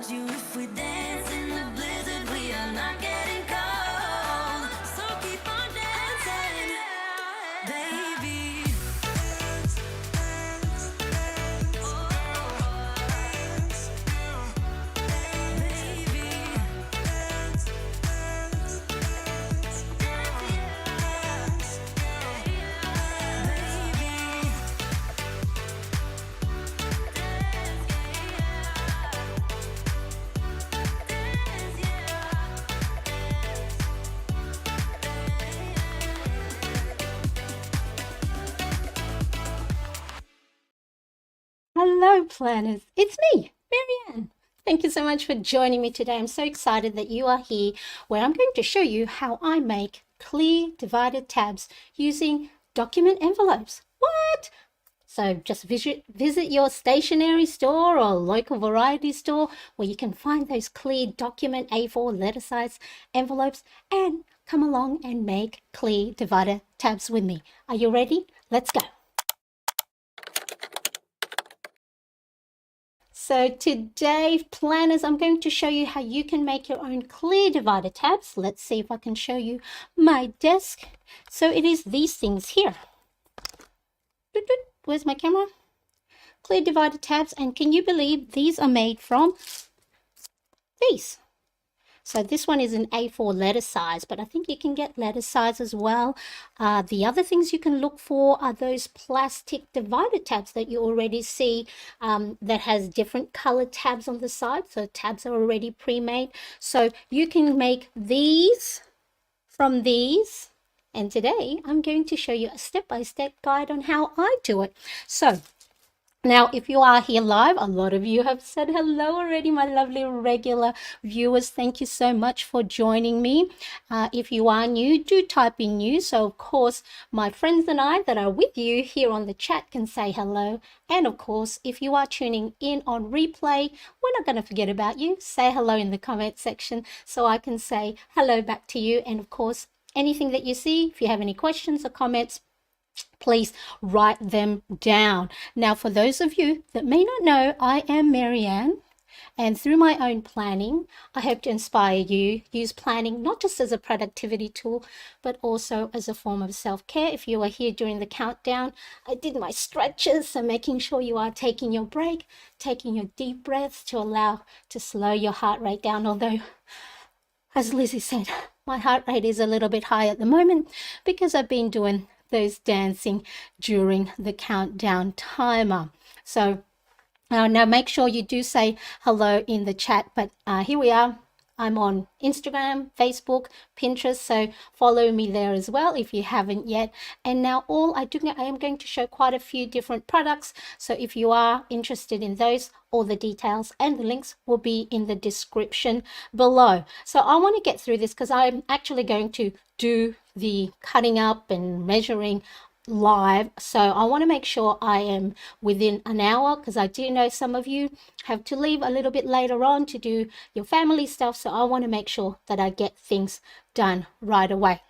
want you if we dance in the blizzard. We are not getting cold, so keep on dancing, baby. Hello, planners. It's me, Marianne. Thank you so much for joining me today. I'm so excited that you are here, where I'm going to show you how I make clear divided tabs using document envelopes. What? So just visit your stationery store or local variety store where you can find those clear document A4 letter size envelopes and come along and make clear divided tabs with me. Are you ready? Let's go. So today, planners, I'm going to show you how you can make your own clear divider tabs. Let's see if I can show you my desk. So it is these things here. Where's my camera? Clear divider tabs, and can you believe these are made from these? So this one is an A4 letter size, but I think you can get letter size as well. The other things you can look for are those plastic divider tabs that you already see that has different color tabs on the side. So tabs are already pre-made. So you can make these from these. And today I'm going to show you a step-by-step guide on how I do it. So now, if you are here live, a lot of you have said hello already, my lovely regular viewers. Thank you so much for joining me. If you are new, do type in new. So, of course, my friends and I that are with you here on the chat can say hello. And, of course, if you are tuning in on replay, we're not going to forget about you. Say hello in the comment section so I can say hello back to you. And, of course, anything that you see, if you have any questions or comments, please write them down. Now, for those of you that may not know, I am Marianne, and through my own planning, I hope to inspire you. Use planning not just as a productivity tool, but also as a form of self-care. If you are here during the countdown, I did my stretches, so making sure you are taking your break, taking your deep breaths to allow to slow your heart rate down. Although, as Lizzie said, my heart rate is a little bit high at the moment because I've been doing those dancing during the countdown timer. So now make sure you do say hello in the chat. But here we are. I'm on Instagram, Facebook, Pinterest, so follow me there as well if you haven't yet. And now I am going to show quite a few different products. So if you are interested in those, all the details and the links will be in the description below. So I want to get through this because I'm actually going to do the cutting up and measuring live, so I want to make sure I am within an hour, because I do know some of you have to leave a little bit later on to do your family stuff, so I want to make sure that I get things done right away.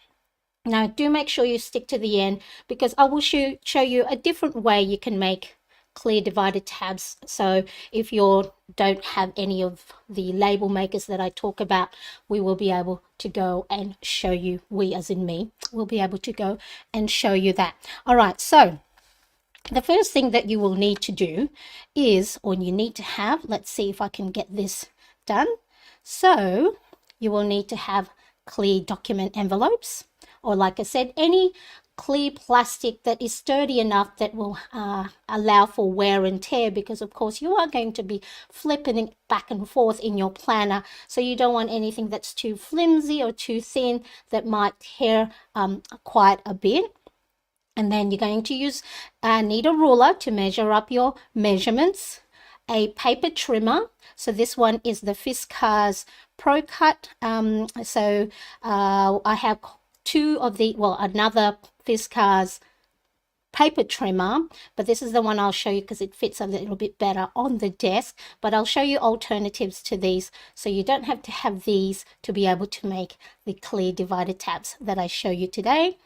Now do make sure you stick to the end, because I will show you a different way you can make clear divided tabs. So if you don't have any of the label makers that I talk about, we will be able to go and show you, we as in me, will be able to go and show you that. All right, so the first thing that you will need to do is, or you need to have, let's see if I can get this done. So you will need to have clear document envelopes, or like I said, any clear plastic that is sturdy enough that will allow for wear and tear, because of course you are going to be flipping it back and forth in your planner, so you don't want anything that's too flimsy or too thin that might tear quite a bit. And then you're going to need a ruler to measure up your measurements, a paper trimmer. So this one is the Fiskars Pro Cut. I have two of the, another Fiskars paper trimmer, but this is the one I'll show you because it fits a little bit better on the desk. But I'll show you alternatives to these, so you don't have to have these to be able to make the clear divided tabs that I show you today.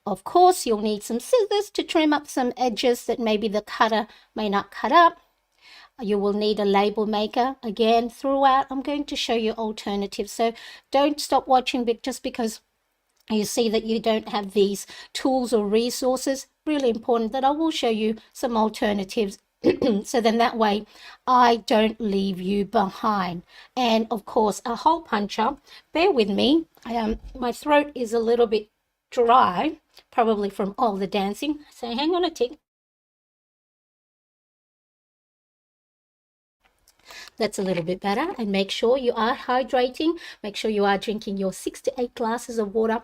Of course, you'll need some scissors to trim up some edges that maybe the cutter may not cut up. You will need a label maker. Again, throughout, I'm going to show you alternatives. So don't stop watching just because you see that you don't have these tools or resources. Really important that I will show you some alternatives so then that way I don't leave you behind. And of course, a hole puncher, bear with me, my throat is a little bit dry, probably from all the dancing, so hang on a tick. That's a little bit better. And make sure you are hydrating. Make sure you are drinking your 6 to 8 glasses of water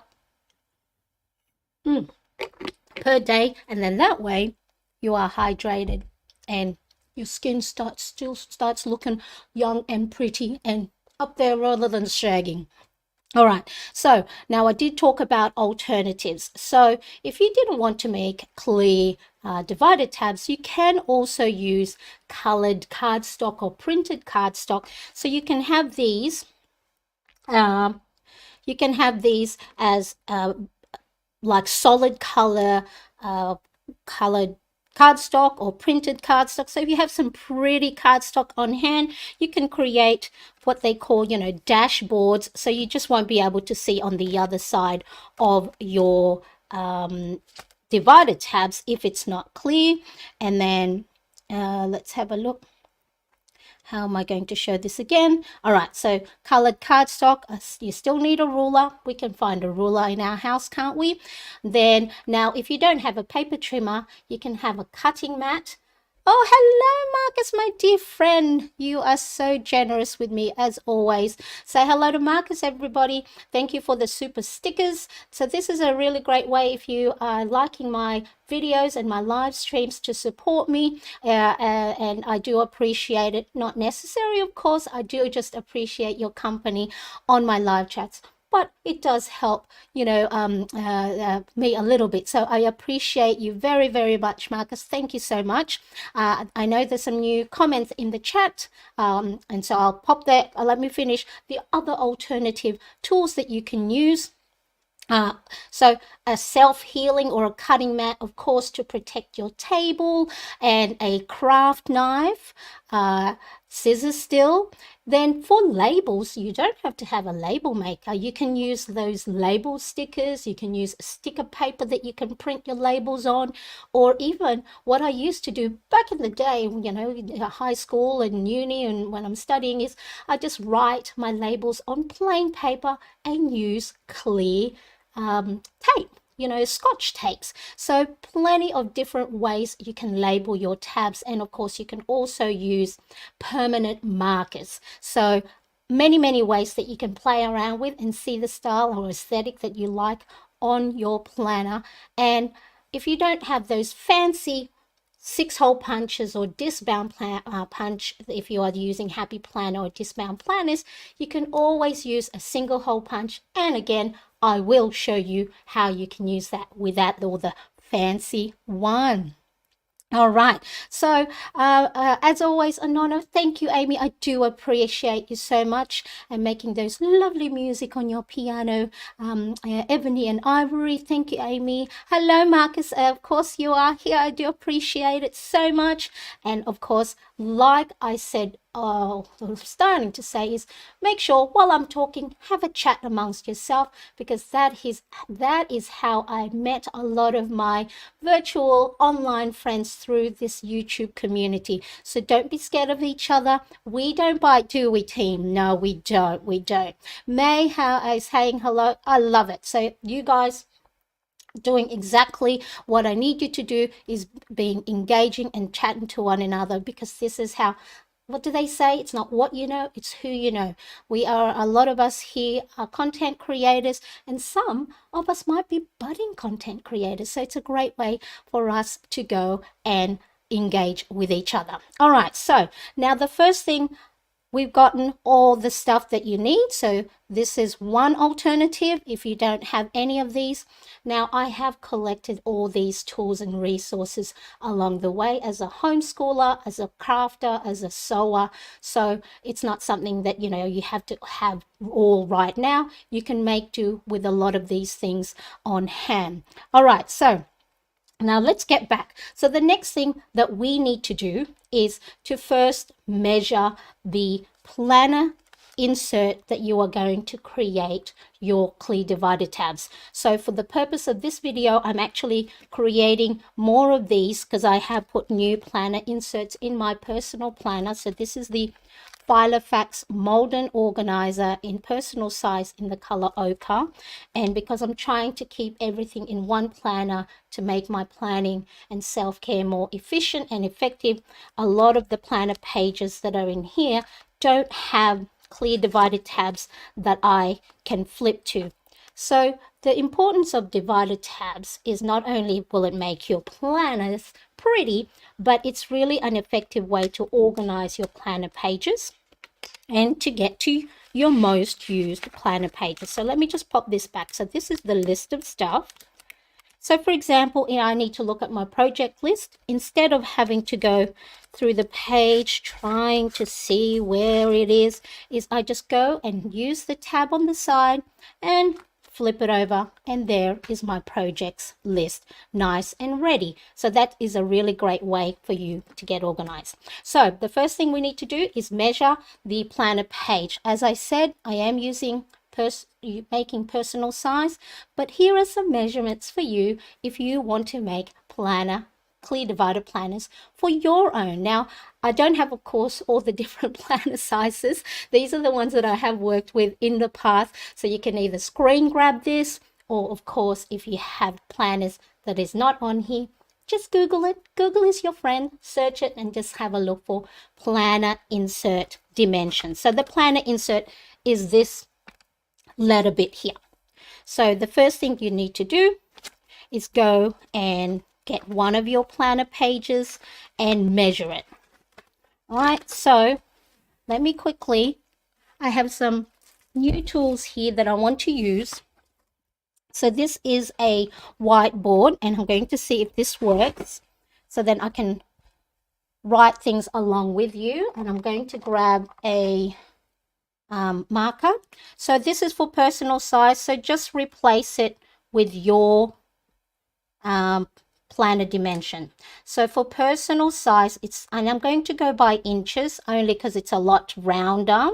per day, and then that way you are hydrated and your skin still starts looking young and pretty and up there rather than shagging. All right, so now I did talk about alternatives. So if you didn't want to make clear divided tabs, you can also use colored cardstock or printed cardstock. So you can have these as like solid color colored cardstock or printed cardstock. So if you have some pretty cardstock on hand, you can create what they call, dashboards. So you just won't be able to see on the other side of your divided tabs if it's not clear. And then let's have a look. How am I going to show this again? All right, so colored cardstock, you still need a ruler. We can find a ruler in our house, can't we? Then now, if you don't have a paper trimmer, you can have a cutting mat. Oh, hello, Marcus, my dear friend. You are so generous with me, as always. Say hello to Marcus, everybody. Thank you for the super stickers. So this is a really great way if you are liking my videos and my live streams to support me. And I do appreciate it. Not necessary, of course. I do just appreciate your company on my live chats. But it does help, me a little bit. So I appreciate you very, very much, Marcus. Thank you so much. I know there's some new comments in the chat, and so I'll pop that. Let me finish the other alternative tools that you can use. So a self-healing or a cutting mat, of course, to protect your table, and a craft knife, scissors still. Then for labels, you don't have to have a label maker. You can use those label stickers. You can use sticker paper that you can print your labels on, or even what I used to do back in the day, high school and uni and when I'm studying, is I just write my labels on plain paper and use clear tape, Scotch tapes. So plenty of different ways you can label your tabs. And of course, you can also use permanent markers. So many ways that you can play around with and see the style or aesthetic that you like on your planner. And if you don't have those fancy 6-hole punches or discbound punch, if you are using Happy Planner or discbound planners, you can always use a single hole punch. And again, I will show you how you can use that without all the fancy one. All right, so as always, Anona, thank you, Amy. I do appreciate you so much, and making those lovely music on your piano. Ebony and Ivory, thank you, Amy. Hello, Marcus. Of course, you are here. I do appreciate it so much. And of course, like I said, starting to say, is make sure while I'm talking, have a chat amongst yourself, because that is how I met a lot of my virtual online friends through this YouTube community. So don't be scared of each other. We don't bite, do we, team? No, we don't. May, how is saying hello. I love it. So you guys doing exactly what I need you to do, is being engaging and chatting to one another, because this is how, what do they say? It's not what you know, it's who you know. We are, a lot of us here are content creators, and some of us might be budding content creators. So it's a great way for us to go and engage with each other. All right, so now the first thing, we've gotten all the stuff that you need. So this is one alternative if you don't have any of these. Now I have collected all these tools and resources along the way as a homeschooler, as a crafter, as a sewer. So it's not something that, you have to have all right now. You can make do with a lot of these things on hand. All right, so Now let's get back. So the next thing that we need to do is to first measure the planner insert that you are going to create your clear divider tabs. So for the purpose of this video, I'm actually creating more of these because I have put new planner inserts in my personal planner. So this is the Filofax Molden Organizer in personal size in the color ochre, and because I'm trying to keep everything in one planner to make my planning and self-care more efficient and effective, a lot of the planner pages that are in here don't have clear divided tabs that I can flip to. So the importance of divided tabs is not only will it make your planners pretty, but it's really an effective way to organize your planner pages and to get to your most used planner pages. So let me just pop this back. So this is the list of stuff. So for example, I need to look at my project list. Instead of having to go through the page trying to see where it is I just go and use the tab on the side and flip it over, and there is my projects list, nice and ready. So that is a really great way for you to get organized. So the first thing we need to do is measure the planner page. As I said, I am using making personal size, but here are some measurements for you if you want to make planner clear divider planners for your own. Now, I don't have, of course, all the different planner sizes. These are the ones that I have worked with in the past. So you can either screen grab this, or of course, if you have planners that is not on here, just Google it. Google is your friend. Search it and just have a look for planner insert dimensions. So the planner insert is this letter bit here. So the first thing you need to do is go and get one of your planner pages and measure it. All right, so let me quickly, I have some new tools here that I want to use. So this is a whiteboard, and I'm going to see if this works so then I can write things along with you. And I'm going to grab a marker. So this is for personal size, so just replace it with your planner dimension. So for personal size, and I'm going to go by inches only because it's a lot rounder,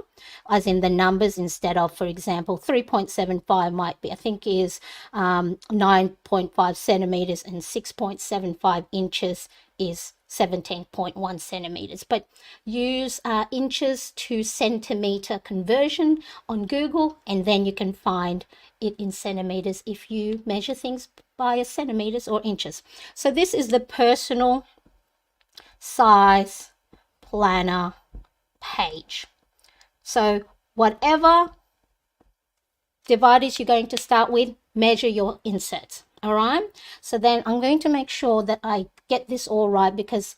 as in the numbers, instead of, for example, 3.75 might be, I think is 9.5 centimeters, and 6.75 inches is 17.1 centimeters. But use inches to centimeter conversion on Google, and then you can find it in centimeters if you measure things by centimeters or inches. So this is the personal size planner page. So whatever dividers you're going to start with, measure your inserts. All right, so then I'm going to make sure that I get this all right, because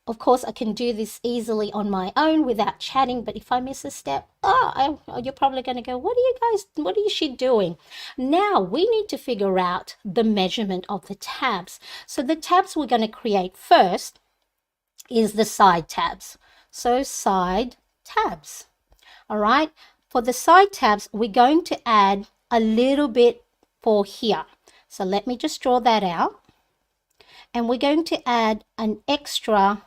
of course I can do this easily on my own without chatting, but if I miss a step, you're probably going to go, what is she doing? Now we need to figure out the measurement of the tabs. So the tabs we're going to create first is the side tabs. So side tabs. All right, for the side tabs, we're going to add a little bit for here. So let me just draw that out. And we're going to add an extra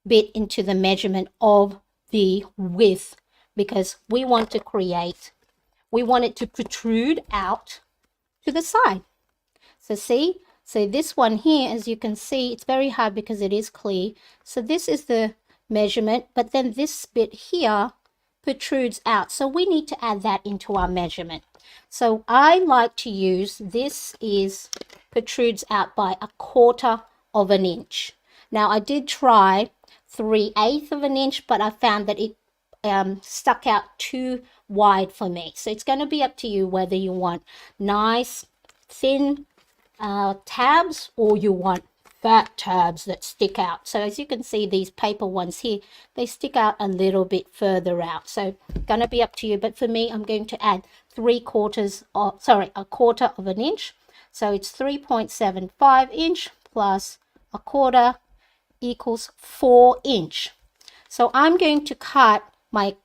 bit into the measurement of the width, because we want it to protrude out to the side. So see, so this one here, as you can see, it's very hard because it is clear. So this is the measurement, but then this bit here protrudes out. So we need to add that into our measurement. So I like to use, this is protrudes out by 1/4 of an inch. Now I did try 3/8 of an inch, but I found that it stuck out too wide for me. So it's going to be up to you whether you want nice thin tabs or you want fat tabs that stick out. So as you can see, these paper ones here, they stick out a little bit further out. So going to be up to you, but for me, I'm going to add 1/4 of an inch. So it's 3.75 inch plus 1/4 equals 4 inch. So I'm going to cut my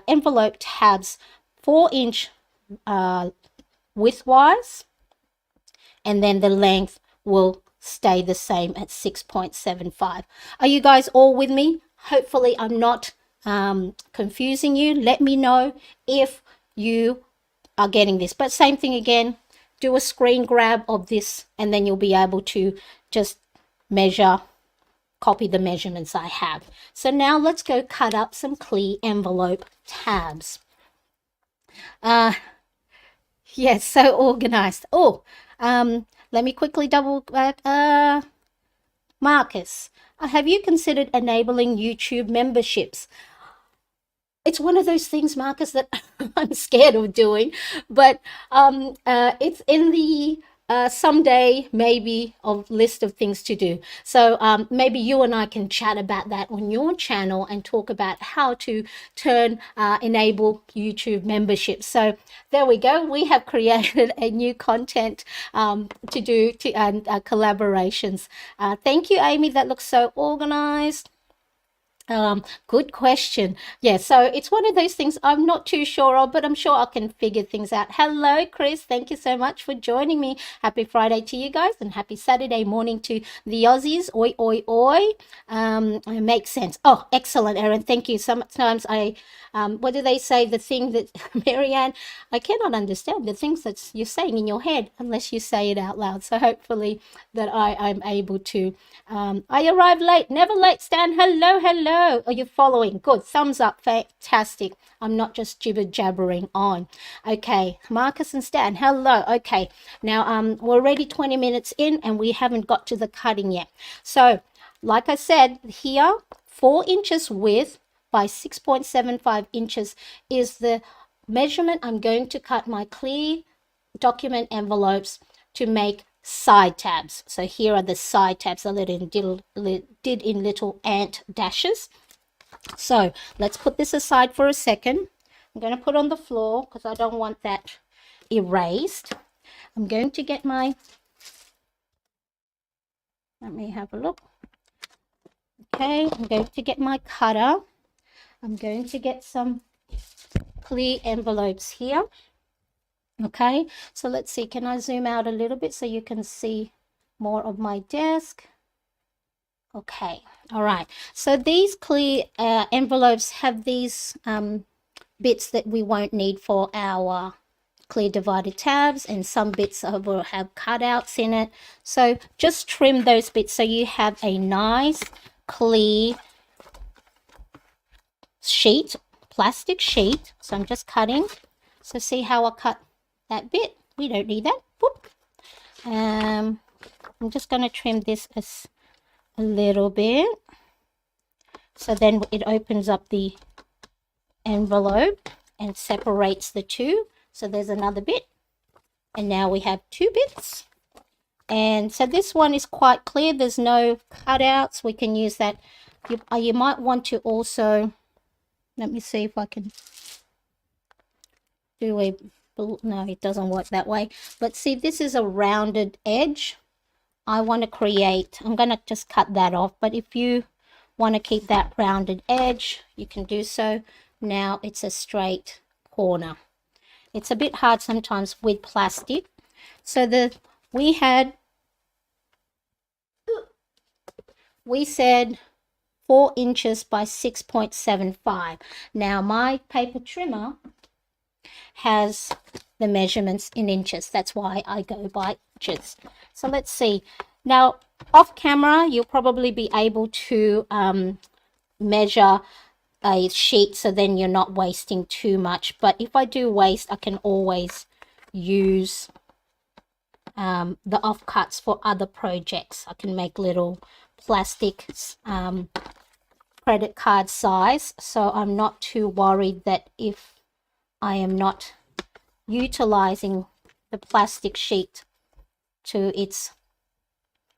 envelope tabs 4 inch widthwise, and then the length will stay the same at 6.75. Are you guys all with me? Hopefully I'm not confusing you. Let me know if you are getting this. But same thing again, do a screen grab of this and then you'll be able to just measure, copy the measurements I have. So now let's go cut up some clear envelope tabs. Yes, so organized. Oh, let me quickly double back. Marcus, have you considered enabling YouTube memberships? It's one of those things, Marcus, that I'm scared of doing, but it's in the someday maybe of list of things to do. So maybe you and I can chat about that on your channel and talk about how to enable YouTube memberships. So there we go. We have created a new content to do collaborations. Thank you, Amy. That looks so organized. Good question. Yeah, so it's one of those things I'm not too sure of, but I'm sure I can figure things out. Hello, Chris. Thank you so much for joining me. Happy Friday to you guys and happy Saturday morning to the Aussies. Oi, oi, oi. It makes sense. Oh, excellent, Erin. Thank you. Sometimes what do they say? The thing that, Marianne, I cannot understand the things that you're saying in your head unless you say it out loud. So hopefully that I'm able to. I arrived late. Never late, Stan. Hello, hello. Are you following? Good. Thumbs up. Fantastic. I'm not just jibber jabbering on. Okay. Marcus and Stan. Hello. Okay. Now, we're already 20 minutes in and we haven't got to the cutting yet. So, like I said, here, 4 inches width by 6.75 inches is the measurement I'm going to cut my clear document envelopes to make side tabs. So here are the side tabs I did in little ant dashes. So let's put this aside for a second. I'm going to put on the floor because I don't want that erased. I'm going to get my, let me have a look. Okay, I'm going to get my cutter. I'm going to get some clear envelopes here. Okay, so let's see, can I zoom out a little bit so you can see more of my desk? Okay, all right, so these clear envelopes have these bits that we won't need for our clear divided tabs, and some bits will have cutouts in it. So just trim those bits so you have a nice clear sheet, plastic sheet. So I'm just cutting. So see how I cut that bit? We don't need that. Whoop. I'm just going to trim this a little bit. So then it opens up the envelope and separates the two. So there's another bit. And now we have 2 bits. And so this one is quite clear. There's no cutouts. We can use that. You might want to also, let me see if I can do a, no, it doesn't work that way. But see, this is a rounded edge. I want to create, I'm going to just cut that off. But if you want to keep that rounded edge, you can do so. Now it's a straight corner. It's a bit hard sometimes with plastic. So we said 4 inches by 6.75. Now my paper trimmer has the measurements in inches. That's why I go by inches. So let's see. Now off camera, you'll probably be able to measure a sheet, so then you're not wasting too much. But if I do waste, I can always use the offcuts for other projects. I can make little plastic credit card size, so I'm not too worried that if I am not utilizing the plastic sheet to its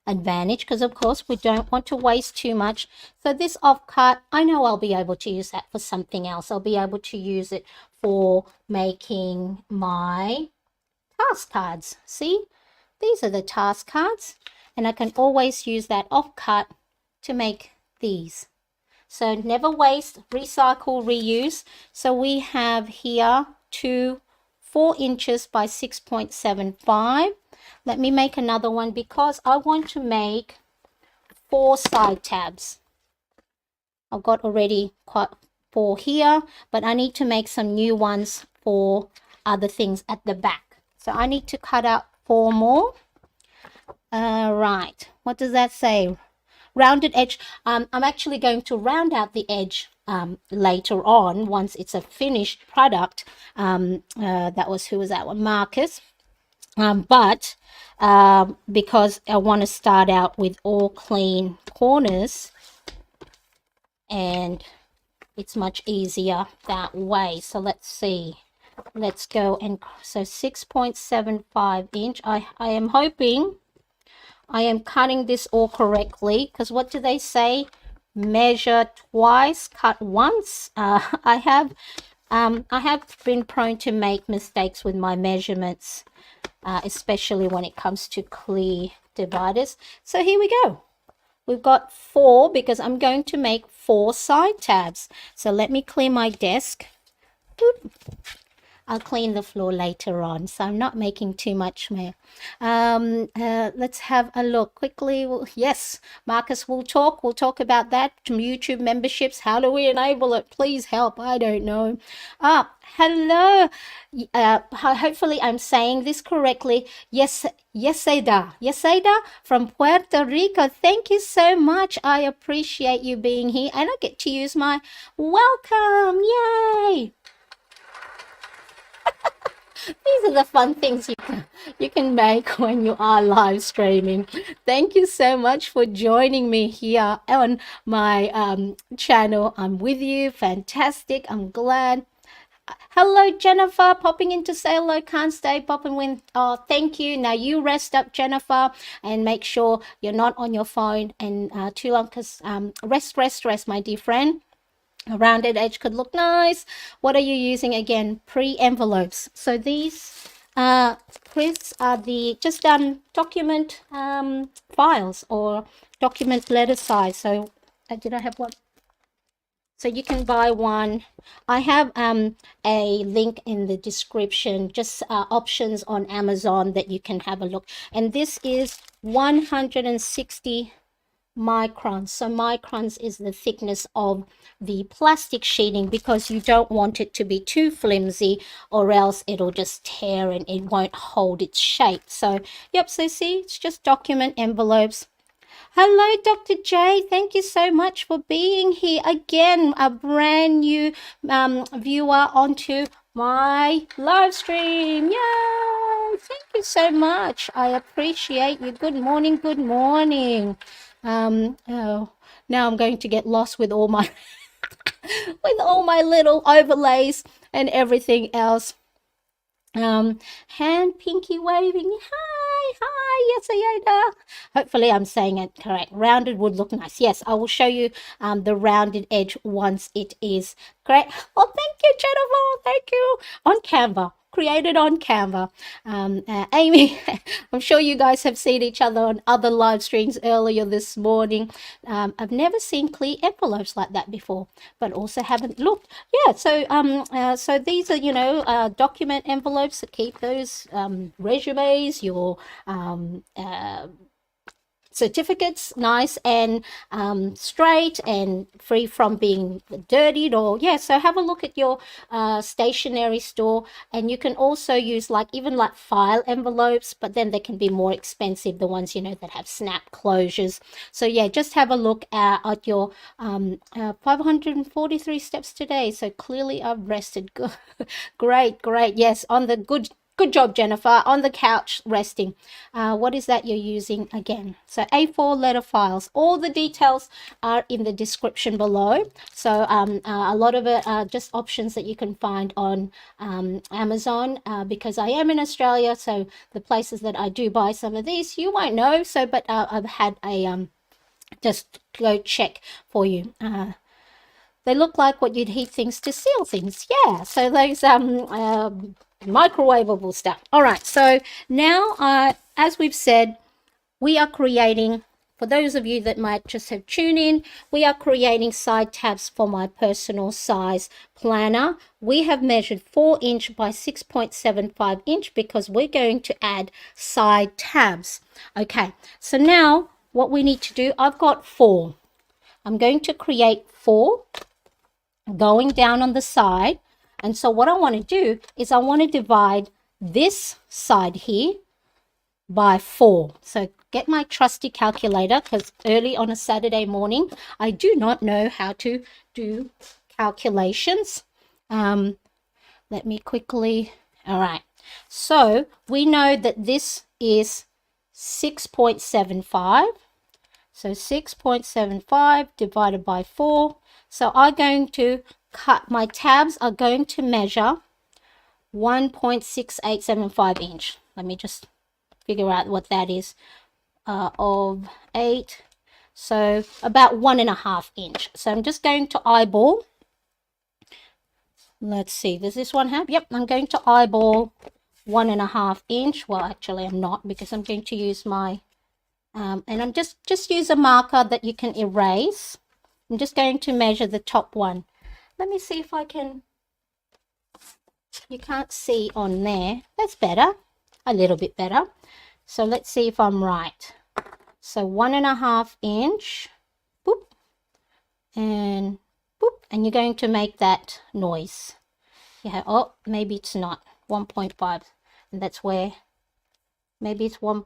advantage, because of course we don't want to waste too much. So this offcut, I know I'll be able to use that for something else. I'll be able to use it for making my task cards. See, these are the task cards, and I can always use that offcut to make these. So never waste, recycle, reuse. So we have here 2 4 inches by 6.75. Let me make another one because I want to make 4 side tabs. I've got already quite 4 here, but I need to make some new ones for other things at the back. So I need to cut out 4 more. Right, what does that say? Rounded edge. I'm actually going to round out the edge later on once it's a finished product. That was, who was that one? Marcus. But because I want to start out with all clean corners, and it's much easier that way. So let's see. Let's go, and so 6.75 inch. I am hoping I am cutting this all correctly, because what do they say? Measure twice, cut once. I have been prone to make mistakes with my measurements, especially when it comes to clear dividers. So here we go. We've got 4 because I'm going to make 4 side tabs. So let me clear my desk. Boop. I'll clean the floor later on, so I'm not making too much more. Let's have a look quickly. Yes, Marcus, we'll talk about that. YouTube memberships, how do we enable it? Please help, I don't know. Hello. Hopefully I'm saying this correctly. Yes, Yeseda from Puerto Rico. Thank you so much. I appreciate you being here, and I get to use my welcome. Yay! These are the fun things you can make when you are live streaming. Thank you so much for joining me here on my channel. I'm with you. Fantastic. I'm glad. Hello, Jennifer. Popping in to say hello. Can't stay. Popping in. Oh, thank you. Now you rest up, Jennifer, and make sure you're not on your phone and too long, because rest, my dear friend. A rounded edge could look nice. What are you using again? Pre-envelopes. So these Chris, are the just document files or document letter size. So did I have one? So you can buy one. I have a link in the description, just options on Amazon that you can have a look. And this is 160 microns. So microns is the thickness of the plastic sheeting, because you don't want it to be too flimsy, or else it'll just tear and it won't hold its shape. So yep, so see, it's just document envelopes. Hello, Dr. J. Thank you so much for being here again. A brand new viewer onto my live stream. Yay! Thank you so much. I appreciate you. Good morning. Good morning. Oh, now I'm going to get lost with all my with all my little overlays and everything else. Hand pinky waving. Hi, yes, Ayada. Hopefully I'm saying it correct. Rounded would look nice. Yes, I will show you the rounded edge once it is correct. Oh, thank you, Jennifer. Thank you. On Canva. Created on Canva. Amy, I'm sure you guys have seen each other on other live streams earlier this morning. I've never seen clear envelopes like that before, but also haven't looked. Yeah, so these are, document envelopes that keep those resumes, your certificates nice and straight and free from being dirtied. Or so have a look at your stationery store, and you can also use even file envelopes, but then they can be more expensive, the ones that have snap closures. So just have a look at your 543 steps today. So clearly I've rested. Great. Yes, on the good job, Jennifer, on the couch resting. What is that you're using again? So A4 letter files. All the details are in the description below. So a lot of it are just options that you can find on Amazon, because I am in Australia, so the places that I do buy some of these you won't know. So but I've had a just go check for you. They look like what you'd heat things to seal things. Yeah, so those microwavable stuff. All right, so now as we've said, we are creating for those of you that might just have tuned in, we are creating side tabs for my personal size planner. We have measured 4" by 6.75" because we're going to add side tabs. Okay, so now what we need to do, I've got 4. I'm going to create 4 going down on the side. And so what I want to do is I want to divide this side here by 4. So get my trusty calculator, because early on a Saturday morning, I do not know how to do calculations. Let me quickly, all right. So we know that this is 6.75. So 6.75 divided by 4. So I'm going to cut, my tabs are going to measure 1.6875". Let me just figure out what that is, of 8. So about 1.5". So I'm just going to eyeball. Let's see, does this one have? Yep, I'm going to eyeball 1.5". Well, actually I'm not, because I'm going to use my and I'm just use a marker that you can erase. I'm just going to measure the top one. Let me see if I can. You can't see on there. That's better, a little bit better. So let's see if I'm right. So 1.5". Boop, and boop, and you're going to make that noise. Yeah. Oh, maybe it's not 1.5, and that's where maybe it's 1.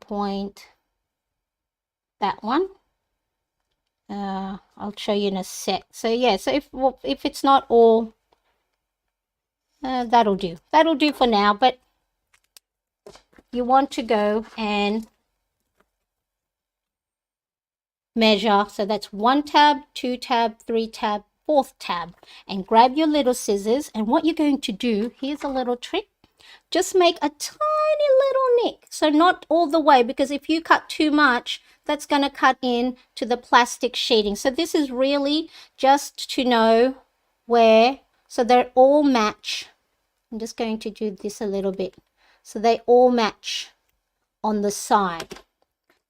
That one. I'll show you in a sec. So yeah, so if it's not all, that'll do for now. But you want to go and measure. So that's 1 tab, 2 tab, 3 tab, 4th tab, and grab your little scissors. And what you're going to do, here's a little trick. Just make a tiny little nick. So not all the way, because if you cut too much, that's going to cut in to the plastic sheeting. So this is really just to know where, so they all match. I'm just going to do this a little bit. So they all match on the side.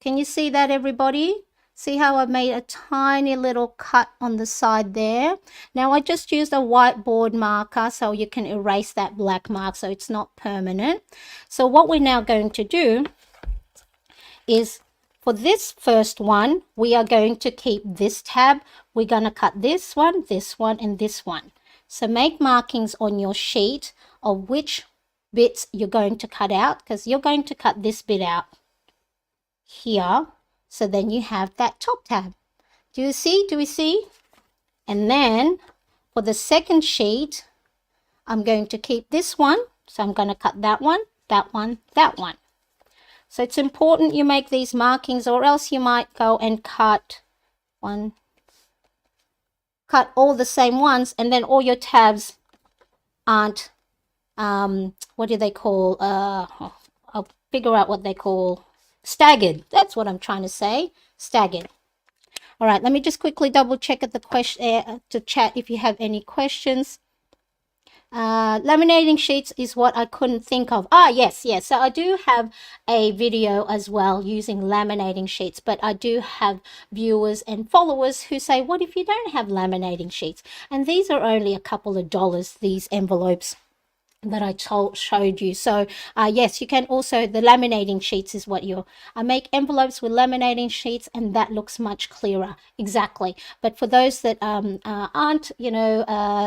Can you see that, everybody? See how I made a tiny little cut on the side there? Now I just used a whiteboard marker so you can erase that black mark so it's not permanent. So what we're now going to do is, for this first one, we are going to keep this tab. We're going to cut this one, and this one. So make markings on your sheet of which bits you're going to cut out, because you're going to cut this bit out here. So then you have that top tab. Do you see? Do we see? And then for the second sheet, I'm going to keep this one. So I'm going to cut that one, that one, that one. So it's important you make these markings, or else you might go and cut all the same ones, and then all your tabs aren't, what do they call? I'll figure out what they call. Staggered. That's what I'm trying to say. Staggered. All right, let me just quickly double check at the question to chat if you have any questions. Laminating sheets is what I couldn't think of. Yes. So I do have a video as well using laminating sheets, but I do have viewers and followers who say, what if you don't have laminating sheets? And these are only a couple of dollars, these envelopes that I showed you. So yes, you can also, the laminating sheets is what I make envelopes with laminating sheets, and that looks much clearer. Exactly. But for those that aren't,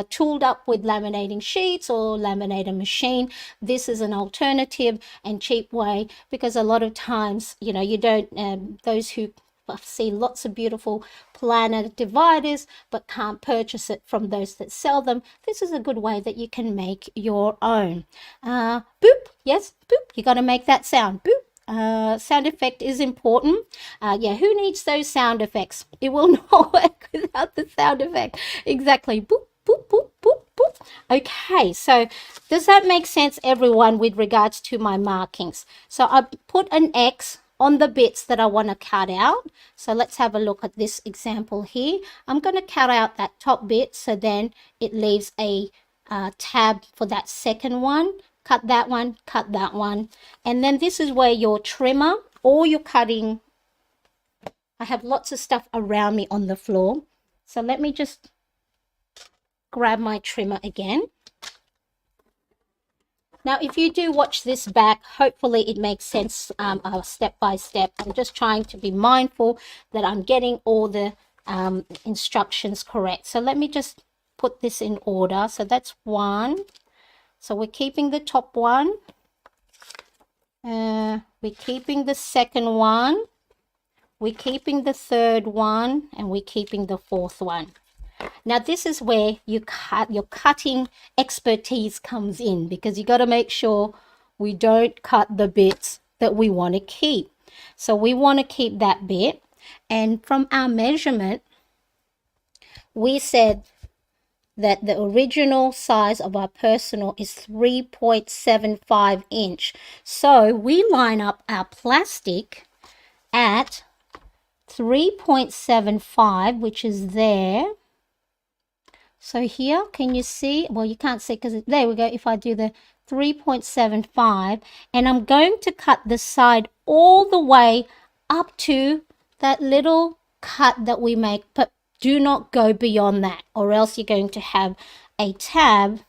tooled up with laminating sheets or laminator machine, this is an alternative and cheap way, because a lot of times, you don't, those who see lots of beautiful planner dividers but can't purchase it from those that sell them, this is a good way that you can make your own. Boop. Yes, boop. You got to make that sound. Boop. Sound effect is important. Yeah, who needs those sound effects? It will not work without the sound effect. Exactly. Boop, boop, boop, boop, boop. Okay, so does that make sense, everyone, with regards to my markings? So I put an X on the bits that I want to cut out. So let's have a look at this example here. I'm going to cut out that top bit, so then it leaves a tab for that second one. Cut that one, cut that one. And then this is where your trimmer or your cutting I have lots of stuff around me on the floor. So let me just grab my trimmer again. Now, if you do watch this back, hopefully it makes sense step by step. I'm just trying to be mindful that I'm getting all the instructions correct. So let me just put this in order. So that's one. So we're keeping the top one. We're keeping the second one. We're keeping the third one. And we're keeping the fourth one. Now, this is where your cutting expertise comes in, because you got to make sure we don't cut the bits that we want to keep. So we want to keep that bit. And from our measurement, we said that the original size of our personal is 3.75 inch. So we line up our plastic at 3.75, which is there. So here, can you see? Well, you can't see because there we go. If I do the 3.75, and I'm going to cut the side all the way up to that little cut that we make, but do not go beyond that, or else you're going to have a tab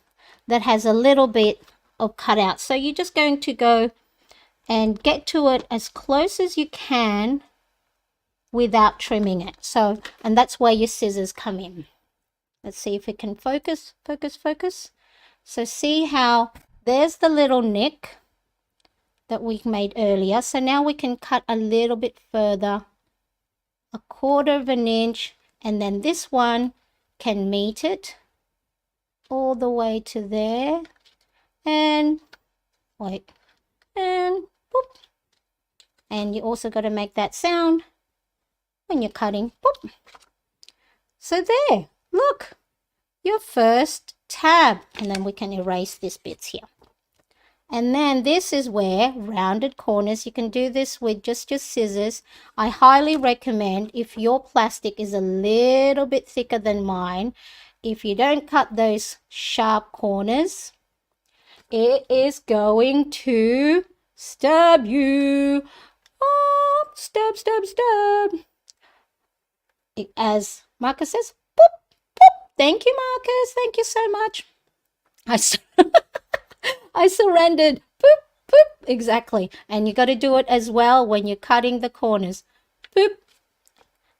that has a little bit of cutout. So you're just going to go and get to it as close as you can without trimming it. So, and that's where your scissors come in. Let's see if it can focus. So see how there's the little nick that we made earlier. So now we can cut a little bit further, 1/4 of an inch, and then this one can meet it all the way to there. And wait, and boop. And you also got to make that sound when you're cutting. Boop. So there. Look, your first tab, and then we can erase this bits here. And then this is where rounded corners, you can do this with just your scissors. I highly recommend, if your plastic is a little bit thicker than mine, if you don't cut those sharp corners, it is going to stab you. Oh, stab. As Marcus says, boop. Thank you, Marcus. Thank you so much. I surrendered. Boop. Exactly. And you got to do it as well when you're cutting the corners. Boop.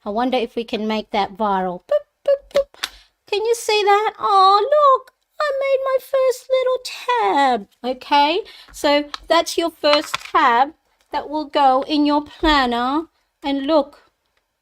I wonder if we can make that viral. Boop. Can you see that? Oh, look. I made my first little tab. Okay. So that's your first tab that will go in your planner. And look.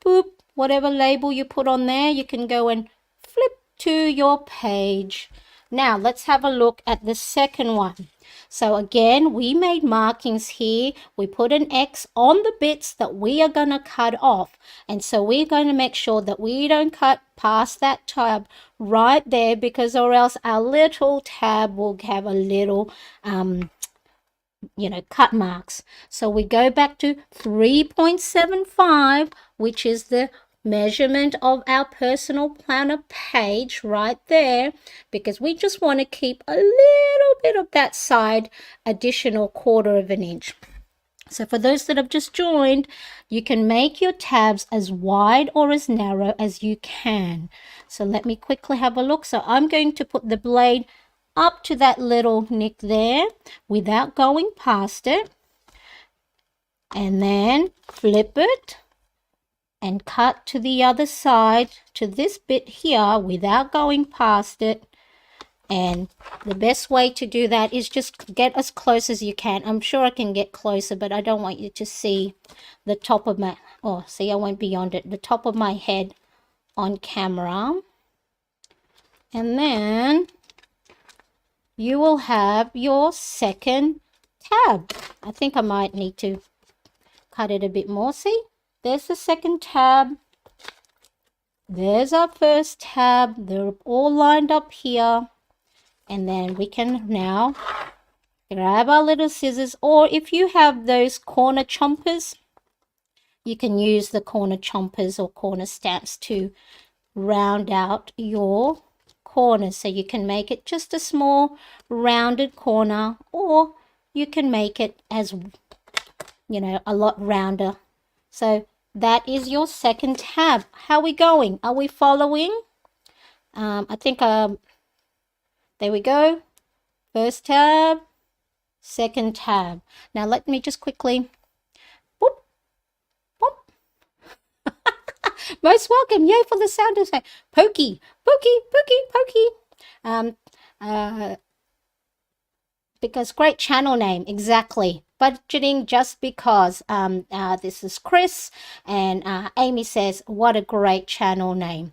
Boop. Whatever label you put on there, you can go and flip to your page. Now let's have a look at the second one. So again, we made markings here. We put an X on the bits that we are going to cut off. And so we're going to make sure that we don't cut past that tab right there, because or else our little tab will have a little cut marks. So we go back to 3.75, which is the measurement of our personal planner page right there, because we just want to keep a little bit of that side additional 1/4 of an inch. So for those that have just joined, you can make your tabs as wide or as narrow as you can. So let me quickly have a look. So I'm going to put the blade up to that little nick there without going past it, and then flip it and cut to the other side to this bit here without going past it. And the best way to do that is just get as close as you can. I'm sure I can get closer, but I don't want you to see the top of my, see, I went beyond it, the top of my head on camera. And then you will have your second tab. I think I might need to cut it a bit more. See? There's the second tab. There's our first tab. They're all lined up here. And then we can now grab our little scissors, or if you have those corner chompers, you can use the corner chompers or corner stamps to round out your corners. So you can make it just a small rounded corner, or you can make it as, a lot rounder. So that is your second tab. How are we going? Are we following? I think there we go. First tab, second tab. Now let me just quickly, boop, boop. Most welcome. Yay for the sound effect. Pokey, pokey, pokey, pokey. Because great channel name, exactly. Budgeting just because. This is Chris, and Amy says, what a great channel name.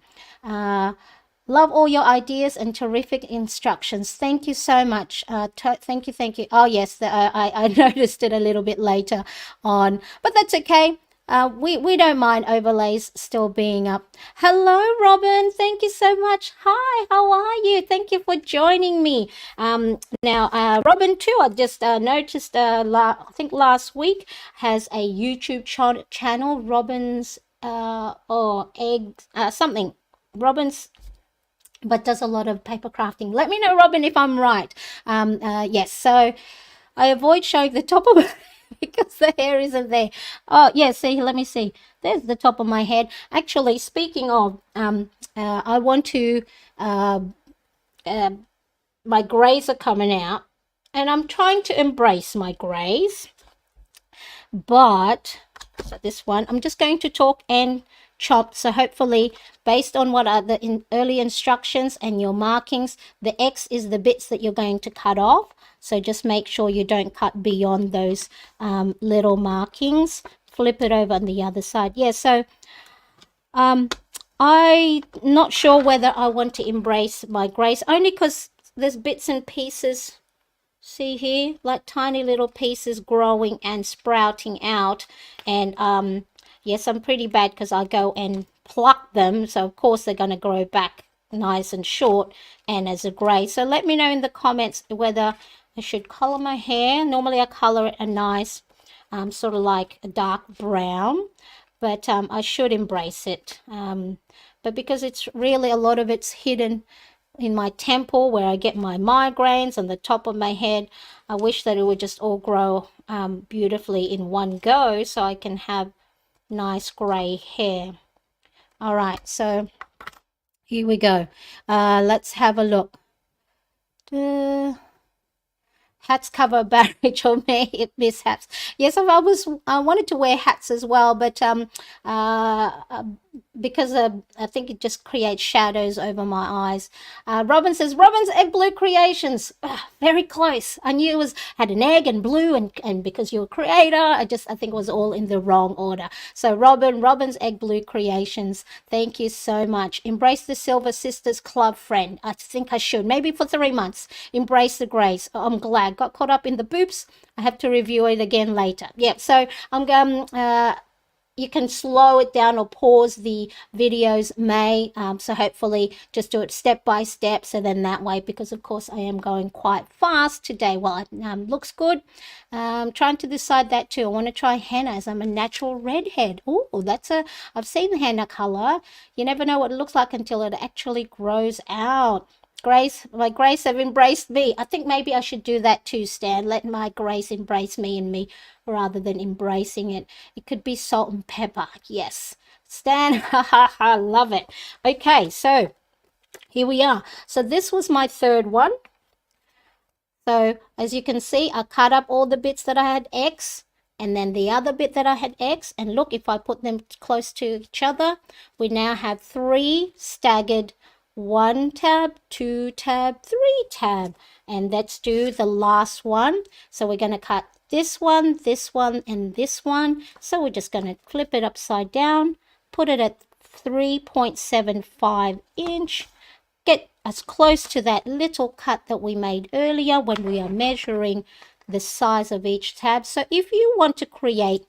Love all your ideas and terrific instructions. Thank you so much. Thank you, thank you. Oh yes, I noticed it a little bit later on, but that's okay. We don't mind overlays still being up. Hello, Robin. Thank you so much. Hi, how are you? Thank you for joining me. Now, Robin too, I just noticed, I think last week, has a YouTube channel, Robin's, or eggs, something. Robin's, but does a lot of paper crafting. Let me know, Robin, if I'm right. Yes, so I avoid showing the top of it because the hair isn't there. Oh, yeah, see, let me see. There's the top of my head. Actually, speaking of, I want to, my grays are coming out, and I'm trying to embrace my grays. But, so this one, I'm just going to talk and chop. So hopefully, based on what are the early instructions and your markings, the X is the bits that you're going to cut off. So just make sure you don't cut beyond those little markings. Flip it over on the other side. Yeah, so I'm not sure whether I want to embrace my grays, only because there's bits and pieces, see here, like tiny little pieces growing and sprouting out. And yes, I'm pretty bad because I go and pluck them, so of course they're going to grow back nice and short and as a grey. So let me know in the comments whether I should color my hair. Normally I color it a nice sort of like a dark brown, but I should embrace it. But because it's really, a lot of it's hidden in my temple where I get my migraines, on the top of my head, I wish that it would just all grow beautifully in one go so I can have nice grey hair. All right, so here we go. Let's have a look. Hats cover barrage or mishaps. Yes, I wanted to wear hats as well, but because I think it just creates shadows over my eyes. Robin says, Robin's Egg Blue Creations. Very close. I knew it had an egg and blue, and because you're a creator, I think it was all in the wrong order. So Robin's Egg Blue Creations, thank you so much. Embrace the Silver Sisters Club, friend. I think I should. Maybe for 3 months. Embrace the grace. I'm glad. Got caught up in the boops. I have to review it again later. Yeah, so I'm going you can slow it down or pause the videos, so hopefully just do it step by step, so then that way, because of course I am going quite fast today. Well, it looks good. Trying to decide that too. I want to try henna, as I'm a natural redhead. Oh, I've seen the henna color. You never know what it looks like until it actually grows out. My grace have embraced me. I think maybe I should do that too, Stan. Let my grace embrace me and me rather than embracing it. It could be salt and pepper. Yes. Stan, ha, love it. Okay, so here we are. So this was my third one. So as you can see, I cut up all the bits that I had X, and then the other bit that I had X. And look, if I put them close to each other, we now have 3 staggered 1 tab, 2 tab, 3 tab, and let's do the last one. So we're going to cut this one, and this one. So we're just going to flip it upside down, put it at 3.75 inch, get as close to that little cut that we made earlier when we are measuring the size of each tab. So if you want to create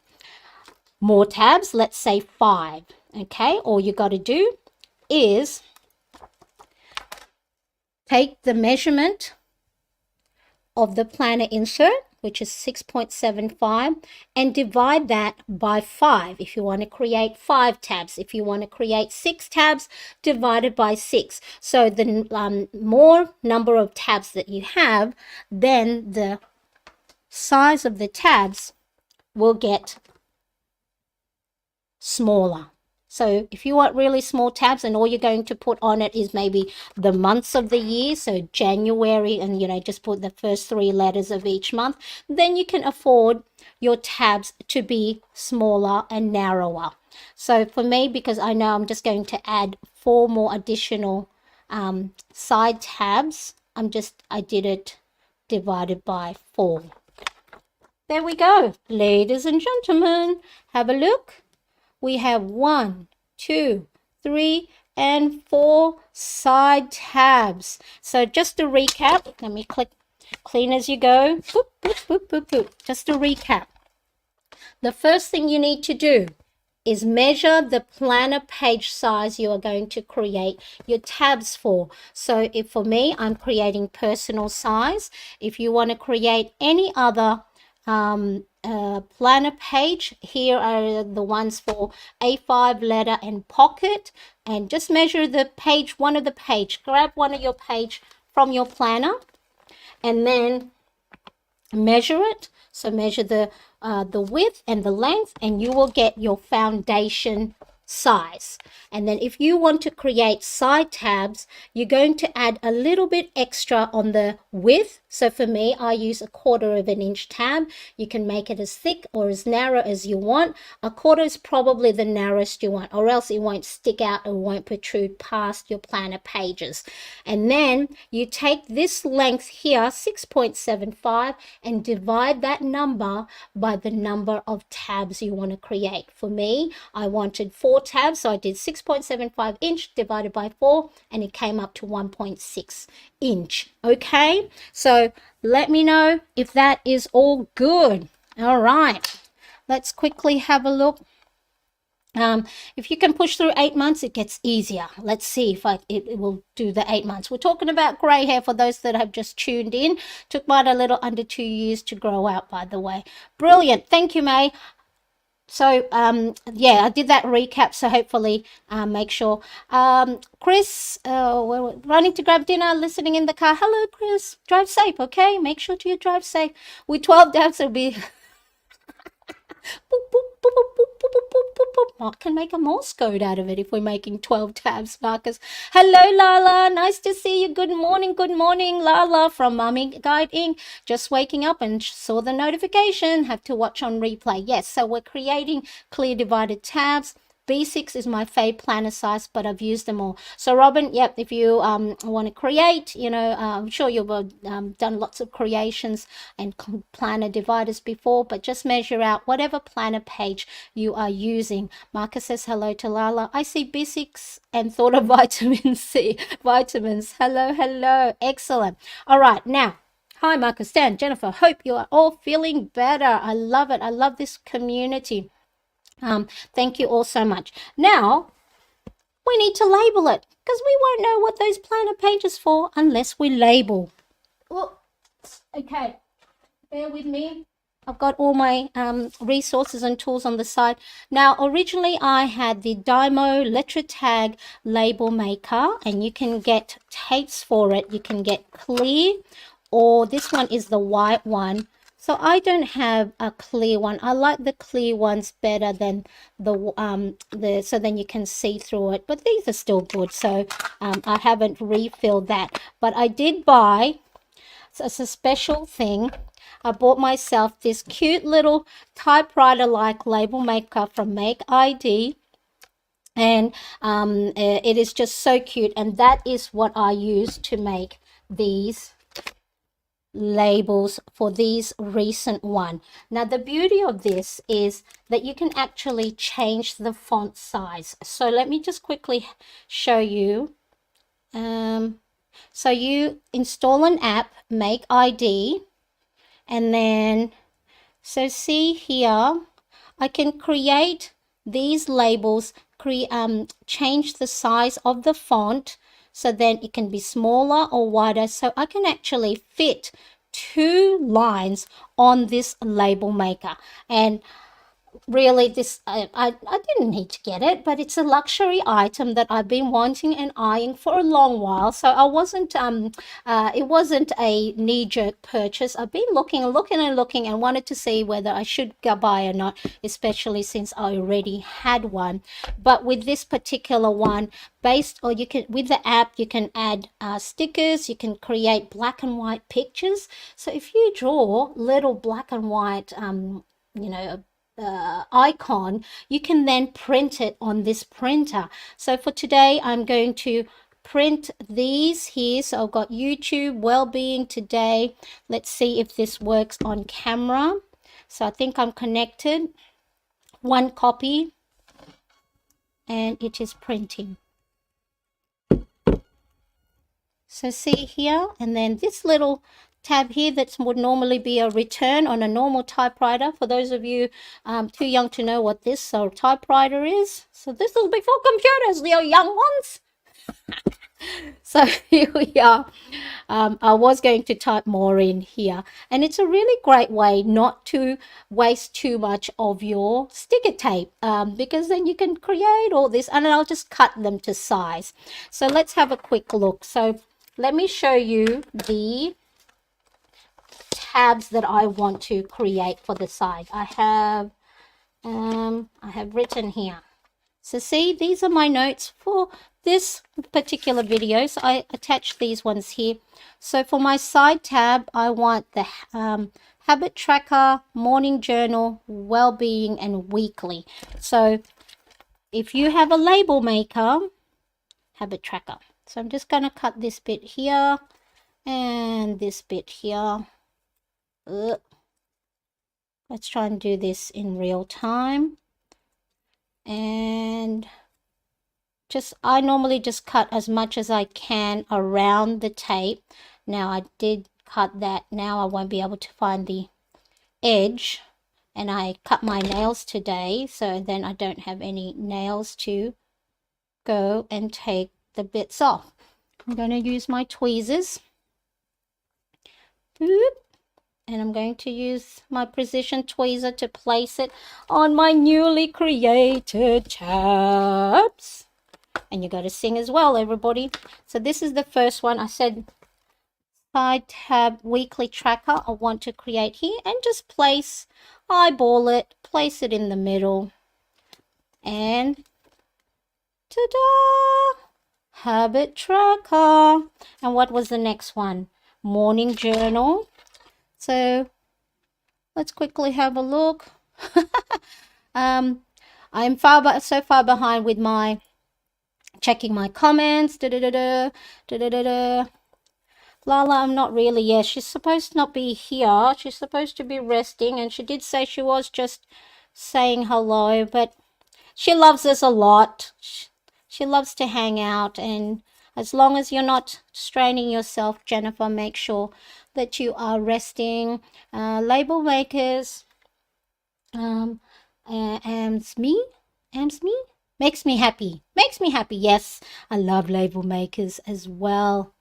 more tabs, let's say 5, okay, all you got to do is take the measurement of the planner insert, which is 6.75, and divide that by 5 if you want to create 5 tabs. If you want to create 6 tabs, divide it by 6. So the more number of tabs that you have, then the size of the tabs will get smaller. So if you want really small tabs and all you're going to put on it is maybe the months of the year, so January, and you know, just put the first 3 letters of each month, then you can afford your tabs to be smaller and narrower. So for me, because I know I'm just going to add 4 more additional side tabs, I did it divided by 4. There we go, ladies and gentlemen, have a look. We have 1, 2, 3, and 4 side tabs. So just to recap, let me click clean as you go. Boop, boop, boop, boop, boop. Just to recap, the first thing you need to do is measure the planner page size you are going to create your tabs for. So if for me, I'm creating personal size. If you want to create any other planner page, here are the ones for A5 letter and pocket, and just measure the page, one of the page, grab one of your page from your planner and then measure it. So measure the width and the length, and you will get your foundation size. And then if you want to create side tabs, you're going to add a little bit extra on the width. So for me, I use 1/4 of an inch tab. You can make it as thick or as narrow as you want. 1/4 is probably the narrowest you want, or else it won't stick out or won't protrude past your planner pages. And then you take this length here, 6.75, and divide that number by the number of tabs you want to create. For me, I wanted 4 tabs, so I did 6.75 inch divided by 4, and it came up to 1.6 inch. Okay, so let me know if that is all good. All right, let's quickly have a look. If you can push through 8 months, it gets easier. Let's see if it will do the 8 months. We're talking about grey hair for those that have just tuned in. Took mine a little under 2 years to grow out, by the way. Brilliant. Thank you, May. So yeah, I did that recap, so hopefully make sure. Chris, we're running to grab dinner, listening in the car. Hello, Chris. Drive safe, okay? Make sure to drive safe. With 12 dabs, it'll be boop, boop, boop, boop, boop, boop, boop, boop, boop, boop. I can make a Morse code out of it if we're making 12 tabs, Marcus. Hello, Lala. Nice to see you. Good morning, Lala from Mummy Guide Inc. Just waking up and saw the notification. Have to watch on replay. Yes, so we're creating clear divided tabs. B6 is my fave planner size, but I've used them all. So Robin, yep, if you want to create, you know, I'm sure you've done lots of creations and planner dividers before, but just measure out whatever planner page you are using. Marcus says hello to Lala. I see B6 and thought of vitamin C. Vitamins. Hello. Excellent. All right, now. Hi, Marcus, Dan, Jennifer. Hope you are all feeling better. I love it. I love this community. Thank you all so much. Now, we need to label it because we won't know what those planner pages for unless we label. Well, okay, bear with me. I've got all my resources and tools on the side. Now, originally I had the Dymo Letter Tag label maker, and you can get tapes for it. You can get clear, or this one is the white one. So I don't have a clear one. I like the clear ones better than so then you can see through it. But these are still good, so I haven't refilled that. But I did buy, so it's a special thing. I bought myself this cute little typewriter-like label maker from Make ID. And it is just so cute. And that is what I use to make these labels for these recent one. Now the beauty of this is that you can actually change the font size. So let me just quickly show you. So you install an app, Make ID, and then so see here I can create these labels, change the size of the font, so then it can be smaller or wider. So I can actually fit 2 lines on this label maker. And really this I didn't need to get it, but it's a luxury item that I've been wanting and eyeing for a long while. So I wasn't it wasn't a knee-jerk purchase. I've been looking and looking and looking and wanted to see whether I should go buy or not, especially since I already had one. But with this particular one, based, or you can, with the app you can add stickers, you can create black and white pictures. So if you draw little black and white you know, icon, you can then print it on this printer. So for today, I'm going to print these here. So I've got YouTube, well-being today. Let's see if this works on camera. So I think I'm connected. One copy, and it is printing. So see here, and then this little tab here that would normally be a return on a normal typewriter. For those of you too young to know what this typewriter is, so this was before computers, the young ones. So here we are. I was going to type more in here, and it's a really great way not to waste too much of your sticker tape, because then you can create all this, and I'll just cut them to size. So let's have a quick look. So let me show you the tabs that I want to create for the side. I have written here. So see, these are my notes for this particular video. So I attached these ones here. So for my side tab, I want the habit tracker, morning journal, well-being, and weekly. So if you have a label maker, habit tracker. So I'm just going to cut this bit here and this bit here. Let's try and do this in real time. And I normally just cut as much as I can around the tape. Now I did cut that. Now I won't be able to find the edge, and I cut my nails today, so then I don't have any nails to go and take the bits off. I'm going to use my tweezers. Boop. And I'm going to use my precision tweezer to place it on my newly created tabs. And you got to sing as well, everybody. So this is the first one. I said side tab weekly tracker I want to create here, and just eyeball it, place it in the middle, and ta-da! Habit tracker. And what was the next one? Morning journal. So let's quickly have a look. I'm so far behind with my checking my comments. Lala, I'm not really. Yeah, she's supposed to not be here. She's supposed to be resting, and she did say she was just saying hello, but she loves us a lot. She loves to hang out, and as long as you're not straining yourself, Jennifer, make sure that you are resting. Label makers, makes me happy. Yes, I love label makers as well.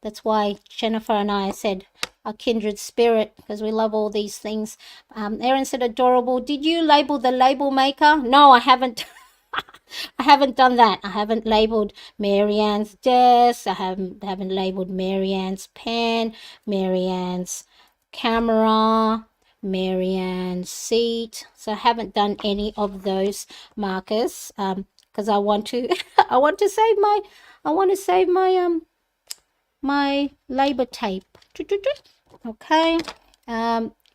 That's why Jennifer and I said a kindred spirit, because we love all these things. Erin said adorable. Did you label the label maker? No, I haven't. I haven't done that. I haven't labeled Marianne's desk. I haven't labeled Marianne's pen, Marianne's camera, Marianne's seat. So I haven't done any of those markers because I want to save my labor tape. Okay.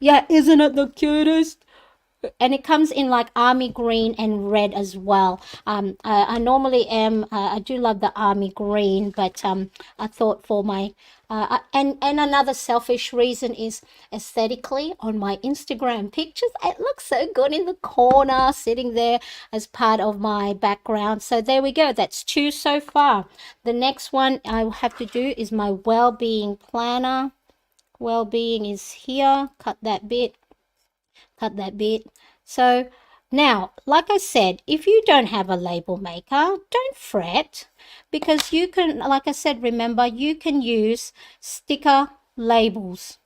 Yeah, isn't it the cutest? And it comes in like army green and red as well. I normally I do love the army green, but I thought for my and another selfish reason is aesthetically on my Instagram pictures, it looks so good in the corner sitting there as part of my background. So there we go, that's 2 so far. The next one I will have to do is my well-being planner. Well-being is here. Cut that bit. So now, like I said, if you don't have a label maker, don't fret, because you can, like I said, remember, you can use sticker labels.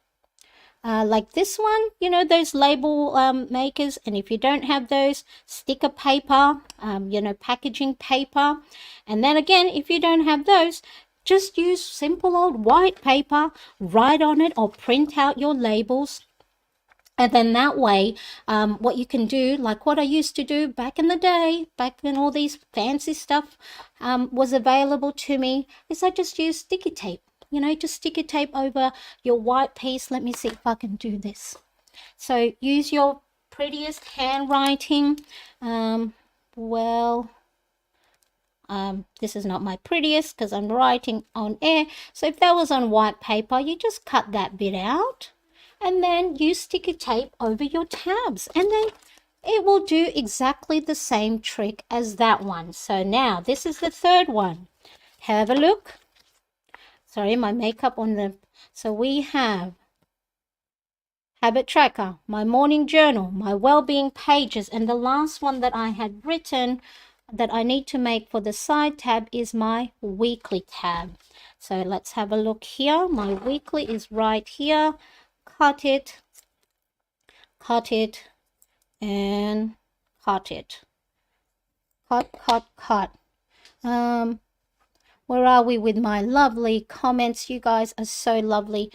like this one, you know, those label makers. And if you don't have those, sticker paper, you know, packaging paper. And then again, if you don't have those, just use simple old white paper, write on it or print out your labels. And then that way, what you can do, like what I used to do back in the day, back when all these fancy stuff was available to me, is I just use sticky tape. You know, just sticky tape over your white piece. Let me see if I can do this. So use your prettiest handwriting. Well, this is not my prettiest because I'm writing on air. So if that was on white paper, you just cut that bit out and then use sticky tape over your tabs, and then it will do exactly the same trick as that one. So now this is the third one. Have a look. Sorry, my makeup on the... So we have habit tracker, my morning journal, my well-being pages, and the last one that I had written that I need to make for the side tab is my weekly tab. So let's have a look here. My weekly is right here. Cut it, and cut it. Cut. Where are we with my lovely comments? You guys are so lovely.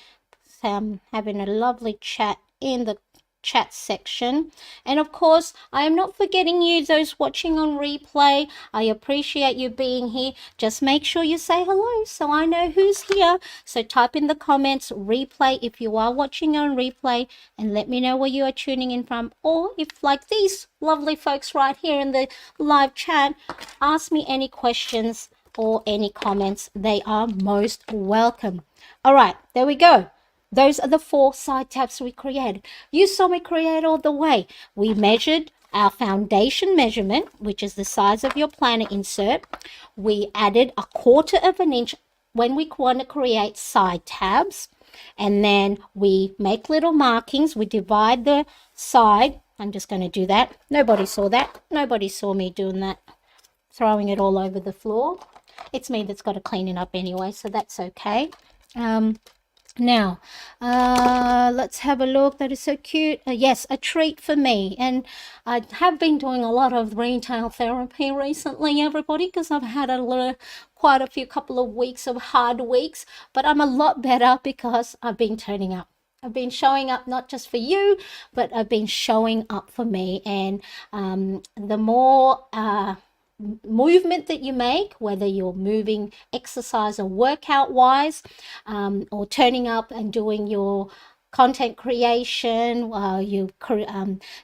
Having a lovely chat in the chat section. And of course, I am not forgetting you, those watching on replay. I appreciate you being here. Just make sure you say hello so I know who's here. So type in the comments replay if you are watching on replay, and let me know where you are tuning in from. Or if, like these lovely folks right here in the live chat, ask me any questions or any comments. They are most welcome. All right, there we go. Those are the 4 side tabs we created. You saw me create all the way. We measured our foundation measurement, which is the size of your planner insert. We added 1/4 of an inch when we want to create side tabs. And then we make little markings. We divide the side. I'm just going to do that. Nobody saw that. Nobody saw me doing that, throwing it all over the floor. It's me that's got to clean it up anyway, so that's okay. Now, let's have a look. That is so cute. Yes, a treat for me. And I have been doing a lot of retail therapy recently, everybody, because I've had quite a few couple of weeks of hard weeks. But I'm a lot better because I've been turning up. I've been showing up not just for you, but I've been showing up for me. And the more movement that you make, whether you're moving exercise or workout wise, or turning up and doing your content creation while you're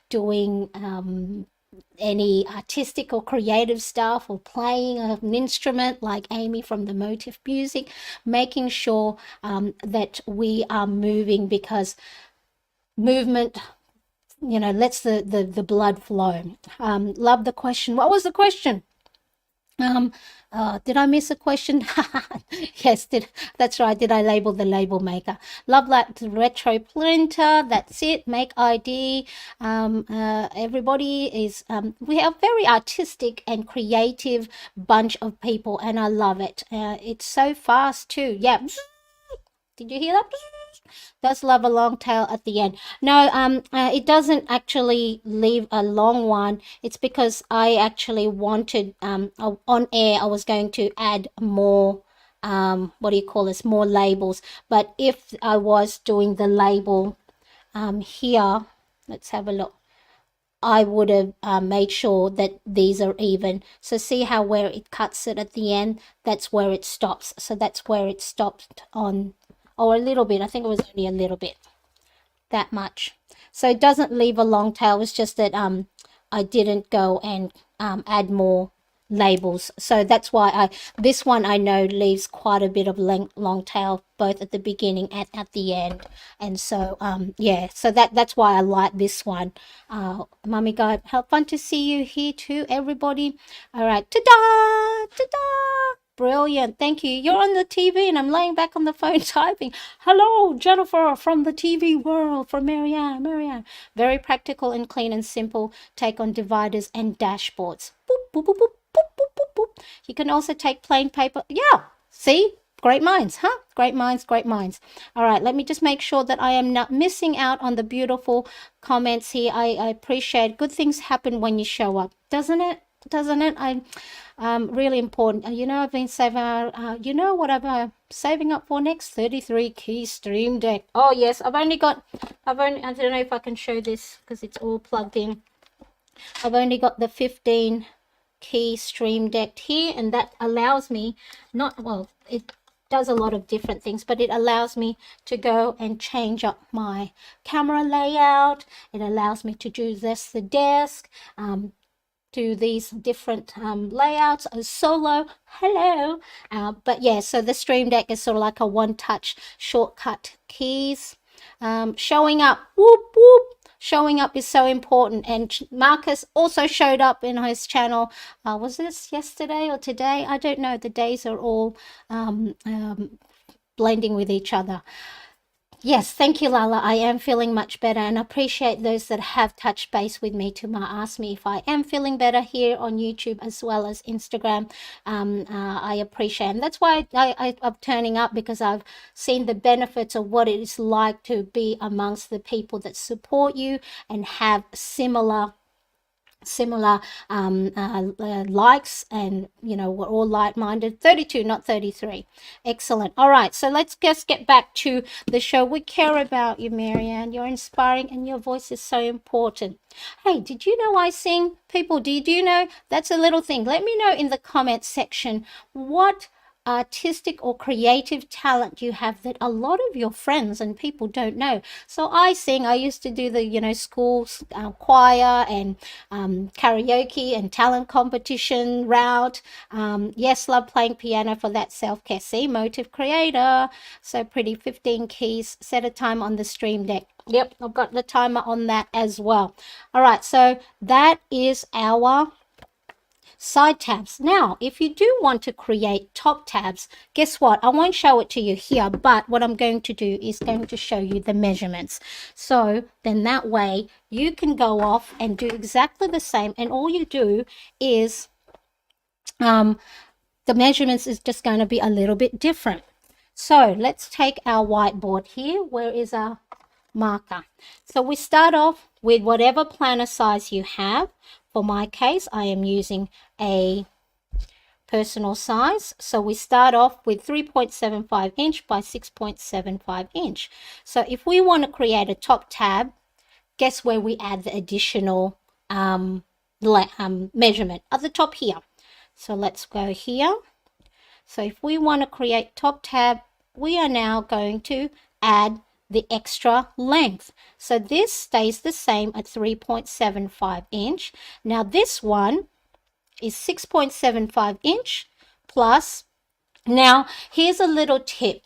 doing any artistic or creative stuff, or playing an instrument like Amy from the Motive Music, making sure that we are moving, because movement, you know, lets the blood flow. Love the question. What was the question? Did I miss a question? Yes, that's right. Did I label the label maker? Love that retro printer. That's it. Make ID. Everybody is, we have very artistic and creative bunch of people, and I love it. It's so fast too. Yeah. Did you hear that? Does love a long tail at the end. No, it doesn't actually leave a long one. It's because I actually wanted, on air, I was going to add more, what do you call this, more labels. But if I was doing the label here, let's have a look, I would have made sure that these are even. So see how where it cuts it at the end, that's where it stops. So that's where it stopped on, or a little bit. I think it was only a little bit, that much. So it doesn't leave a long tail. It's just that I didn't go and add more labels. So that's why this one I know leaves quite a bit of long tail, both at the beginning and at the end. And so yeah, so that's why I like this one. Mummy God, how fun to see you here too, everybody. All right, ta-da, ta-da. Brilliant, thank you. You're on the TV and I'm laying back on the phone typing. Hello, Jennifer from the TV world, from Marianne. Marianne, very practical and clean and simple take on dividers and dashboards. Boop, boop, boop, boop, boop, boop, boop, boop. You can also take plain paper. Yeah, see, Great minds, huh? Great minds, great minds. All right, let me just make sure that I am not missing out on the beautiful comments here. I appreciate good things happen when you show up, doesn't it? Doesn't it? I really important. You know, I've been saving you know what I'm saving up for next? 33 key stream deck. Oh yes, I don't know if I can show this because it's all plugged in. I've only got the 15 key stream deck here, and that allows me it does a lot of different things, but it allows me to go and change up my camera layout. It allows me to do this, the desk, do these different layouts as solo. Hello. But yeah, so the stream deck is sort of like a one-touch shortcut keys. Showing up, whoop whoop, showing up is so important. And Marcus also showed up in his channel. Was this yesterday or today? I don't know, the days are all blending with each other. Yes, thank you, Lala. I am feeling much better, and appreciate those that have touched base with me to ask me if I am feeling better here on YouTube as well as Instagram. I appreciate, and that's why I'm turning up, because I've seen the benefits of what it is like to be amongst the people that support you and have similar likes, and you know, we're all like-minded. 32, not 33. Excellent. All right, so let's just get back to the show. We care about you, Marianne. You're inspiring and your voice is so important. Hey, did you know I sing? People, did you know? That's a little thing. Let me know in the comments section what artistic or creative talent you have that a lot of your friends and people don't know. So I sing. I used to do the, you know, school choir and karaoke and talent competition route. Yes, love playing piano for that self-care. See, motive creator. So pretty. 15 keys. Set a time on the stream deck. Yep, I've got the timer on that as well. All right, so that is our side tabs. Now, if you do want to create top tabs, guess what? I won't show it to you here, but what I'm going to do is going to show you the measurements. So then that way you can go off and do exactly the same, and all you do is the measurements is just going to be a little bit different. So let's take our whiteboard here. Where is our marker? So we start off with whatever planner size you have. For my case, I am using a personal size. So we start off with 3.75 inch by 6.75 inch. So if we want to create a top tab, guess where we add the additional measurement? At the top here. So let's go here. So if we want to create top tab, we are now going to add the extra length. So this stays the same at 3.75 inch. Now this one is 6.75 inch plus. Now here's a little tip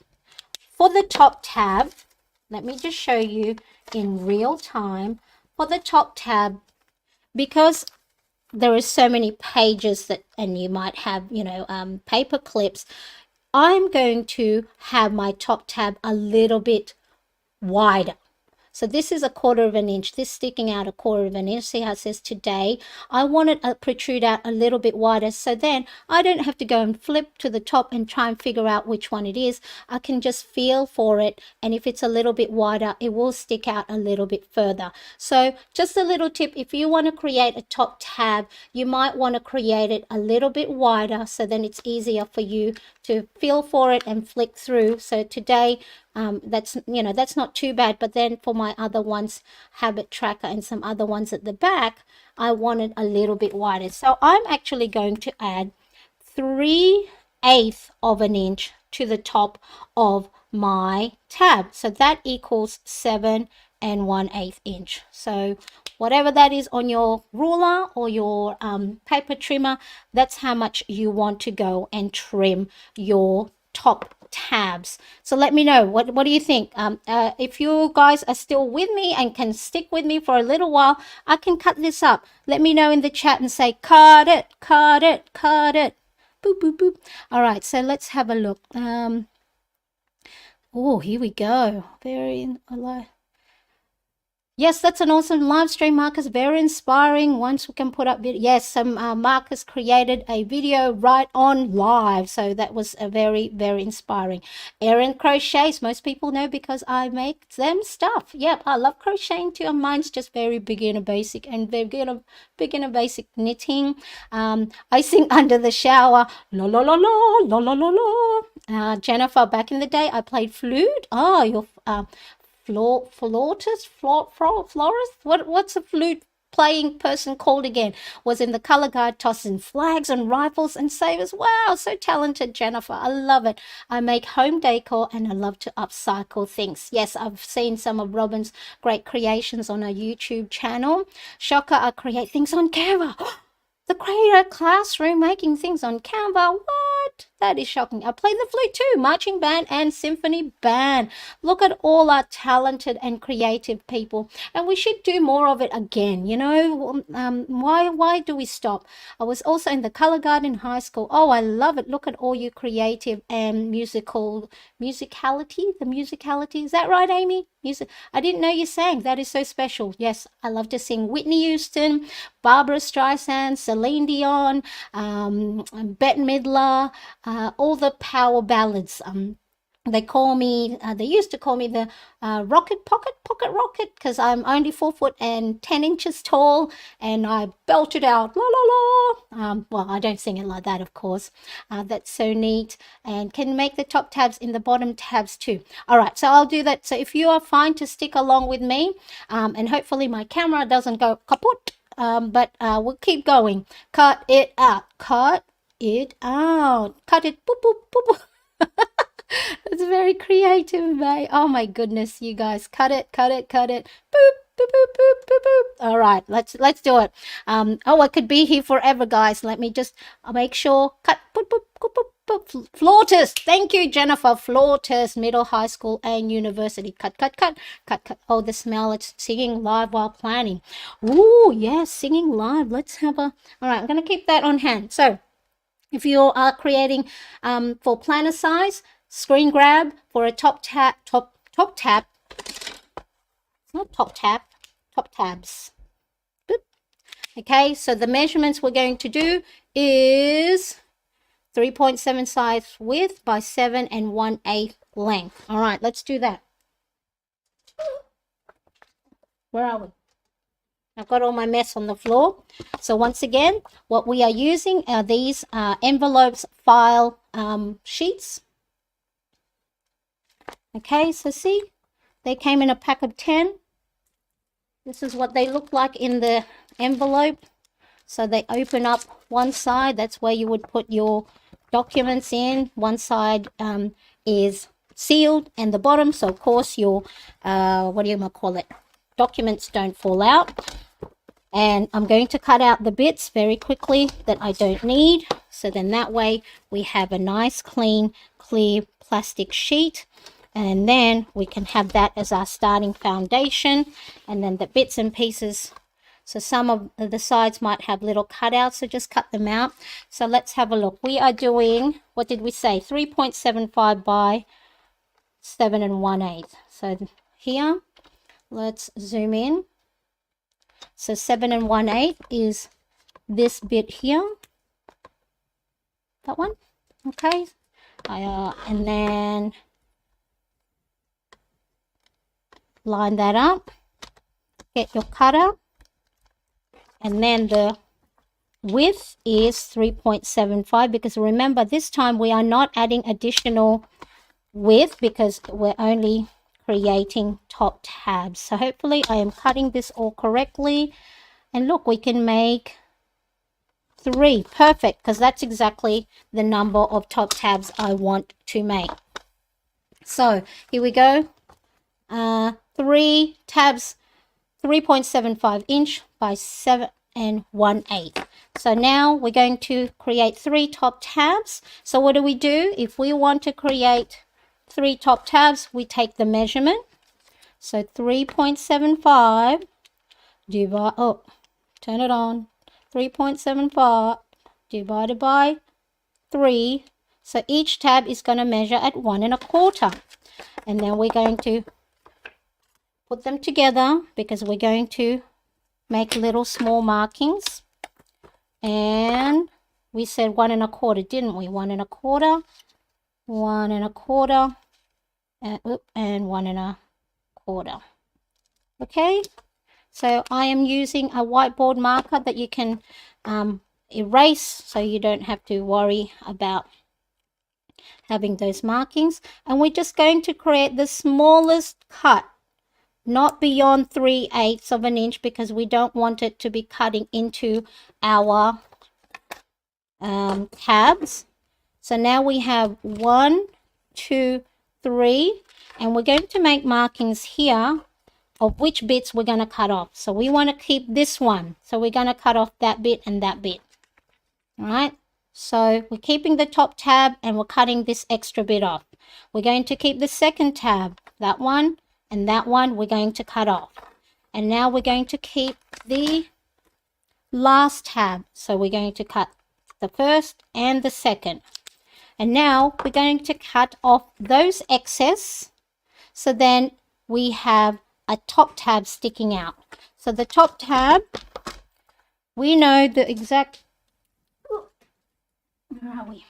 for the top tab. Let me just show you in real time. For the top tab, because there are so many pages that, and you might have, you know, paper clips, I'm going to have my top tab a little bit wider. So this is 1/4 of an inch, this sticking out 1/4 of an inch. See how it says today? I want it to protrude out a little bit wider, so then I don't have to go and flip to the top and try and figure out which one it is. I can just feel for it, and if it's a little bit wider, it will stick out a little bit further. So just a little tip, if you want to create a top tab, you might want to create it a little bit wider, so then it's easier for you to feel for it and flick through. So today, that's, you know, that's not too bad, but then for my other ones, habit tracker and some other ones at the back, I want it a little bit wider. So I'm actually going to add 3/8 of an inch to the top of my tab. So that equals 7 1/8 inch. So whatever that is on your ruler or your paper trimmer, that's how much you want to go and trim your top tabs. So let me know, what do you think? If you guys are still with me and can stick with me for a little while, I can cut this up. Let me know in the chat and say cut it, cut it, cut it. Boop boop boop. All right, so let's have a look. Oh, here we go. Very alive. Yes, that's an awesome live stream, Marcus. Very inspiring. Once we can put up video. Yes, Marcus created a video right on live. So that was a very, very inspiring. Erin crochets. Most people know because I make them stuff. Yep, I love crocheting too. And mine's just very beginner basic and beginner basic knitting. I sing under the shower. La la la la la la la la. Jennifer, back in the day, I played flute. Oh, you're flautist, florist. What's a flute playing person called again? Was in the color guard, tossing flags and rifles and sabers. Wow, so talented, Jennifer. I love it. I make home decor and I love to upcycle things. Yes, I've seen some of Robin's great creations on her YouTube channel. Shocker, I create things on Canva. The Creator Classroom, making things on Canva. What? That is shocking. I play the flute too, marching band and symphony band. Look at all our talented and creative people. And we should do more of it again, you know. Why do we stop? I was also in the color guard in high school. Oh, I love it. Look at all you creative and musicality. The musicality. Is that right, Amy? Music. I didn't know you sang. That is so special. Yes, I love to sing Whitney Houston, Barbara Streisand, Celine Dion, Bette Midler, all the power ballads. They used to call me the pocket rocket, because I'm only 4 foot and 10 inches tall, and I belt it out, la la la. Well, I don't sing it like that, of course. That's so neat, and can make the top tabs in the bottom tabs too. All right, so I'll do that. So if you are fine to stick along with me, and hopefully my camera doesn't go kaput, but we'll keep going. Cut it out, cut it out, cut it, boop, boop, boop, boop. That's very creative, mate. Oh my goodness, you guys. Cut it, cut it, cut it. Boop, boop, boop, boop, boop, boop. All right, let's do it. Oh, I could be here forever, guys. Let me just make sure. Cut, boop, boop, boop, boop, boop. Flautist. Thank you, Jennifer. Flautist, middle, high school, and university. Cut, cut, cut, cut, cut. Oh, the smell. It's singing live while planning. Ooh, yes, singing live. Let's have a. All right, I'm gonna keep that on hand. So, if you are creating for planner size, screen grab for a top tab, not top tabs. Boop. Okay, so the measurements we're going to do is 3.7 size width by 7 1/8 length. All right, let's do that. Where are we? I've got all my mess on the floor. So once again, what we are using are these envelopes file sheets. Okay, so see, they came in a pack of 10. This is what they look like in the envelope. So they open up one side. That's where you would put your documents in. One side is sealed, and the bottom. So of course your documents don't fall out. And I'm going to cut out the bits very quickly that I don't need. So then that way we have a nice, clean, clear plastic sheet. And then we can have that as our starting foundation. And then the bits and pieces. So some of the sides might have little cutouts, so just cut them out. So let's have a look. We are doing, what did we say? 3.75 by 7 1/8. So here, let's zoom in. So 7 1/8 is this bit here. That one. Okay. And then line that up. Get your cutter. And then the width is 3.75, because remember, this time we are not adding additional width because we're only creating top tabs. So hopefully I am cutting this all correctly. And look, we can make 3. Perfect, because that's exactly the number of top tabs I want to make. So here we go. 3 tabs, 3.75 inch by 7 1/8. So now we're going to create 3 top tabs. So what do? If we want to create 3 top tabs, we take the measurement. So 3.75 divide, oh, turn it on. 3.75 divided by 3. So each tab is going to measure at 1 1/4. And then we're going to put them together because we're going to make little small markings. And we said 1 1/4, didn't we? 1 1/4, 1 1/4, and 1 1/4. Okay, so I am using a whiteboard marker that you can erase, so you don't have to worry about having those markings. And we're just going to create the smallest cut, not beyond 3/8 of an inch, because we don't want it to be cutting into our tabs. So now we have 1, 2, 3, and we're going to make markings here of which bits we're going to cut off. So we want to keep this one, so we're going to cut off that bit and that bit. All right, so we're keeping the top tab and we're cutting this extra bit off. We're going to keep the second tab, that one and that one we're going to cut off. And now we're going to keep the last tab, so we're going to cut the first and the second. And now we're going to cut off those excess, so then we have a top tab sticking out. So the top tab, we know the exact, where are we?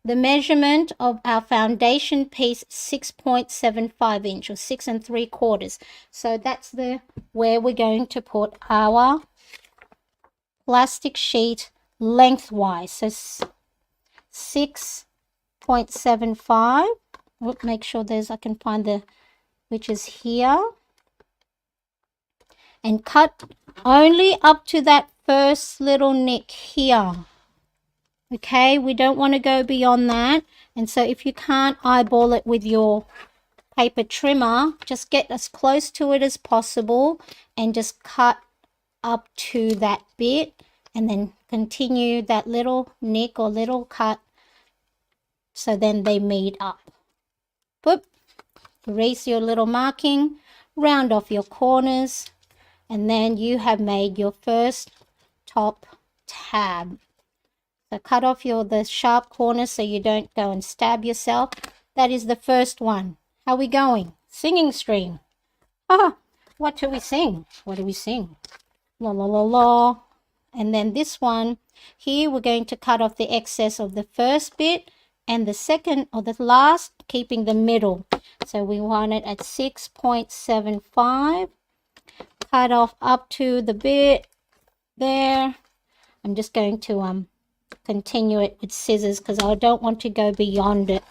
The measurement of our foundation piece, 6.75 inch or 6 3/4. So that's the where we're going to put our plastic sheet lengthwise. So 6.75. Make sure I can find the, which is here, and cut only up to that first little nick here. Okay, we don't want to go beyond that. And so if you can't eyeball it with your paper trimmer, just get as close to it as possible and just cut up to that bit, and then continue that little nick or little cut, so then they meet up. Boop. Erase your little marking, round off your corners, and then you have made your first top tab. So cut off the sharp corners so you don't go and stab yourself. That is the first one. How are we going? Singing stream. What do we sing? What do we sing? La la la la. And then this one here, we're going to cut off the excess of the first bit and the second or the last, keeping the middle. So we want it at 6.75. Cut off up to the bit there. I'm just going to continue it with scissors because I don't want to go beyond it.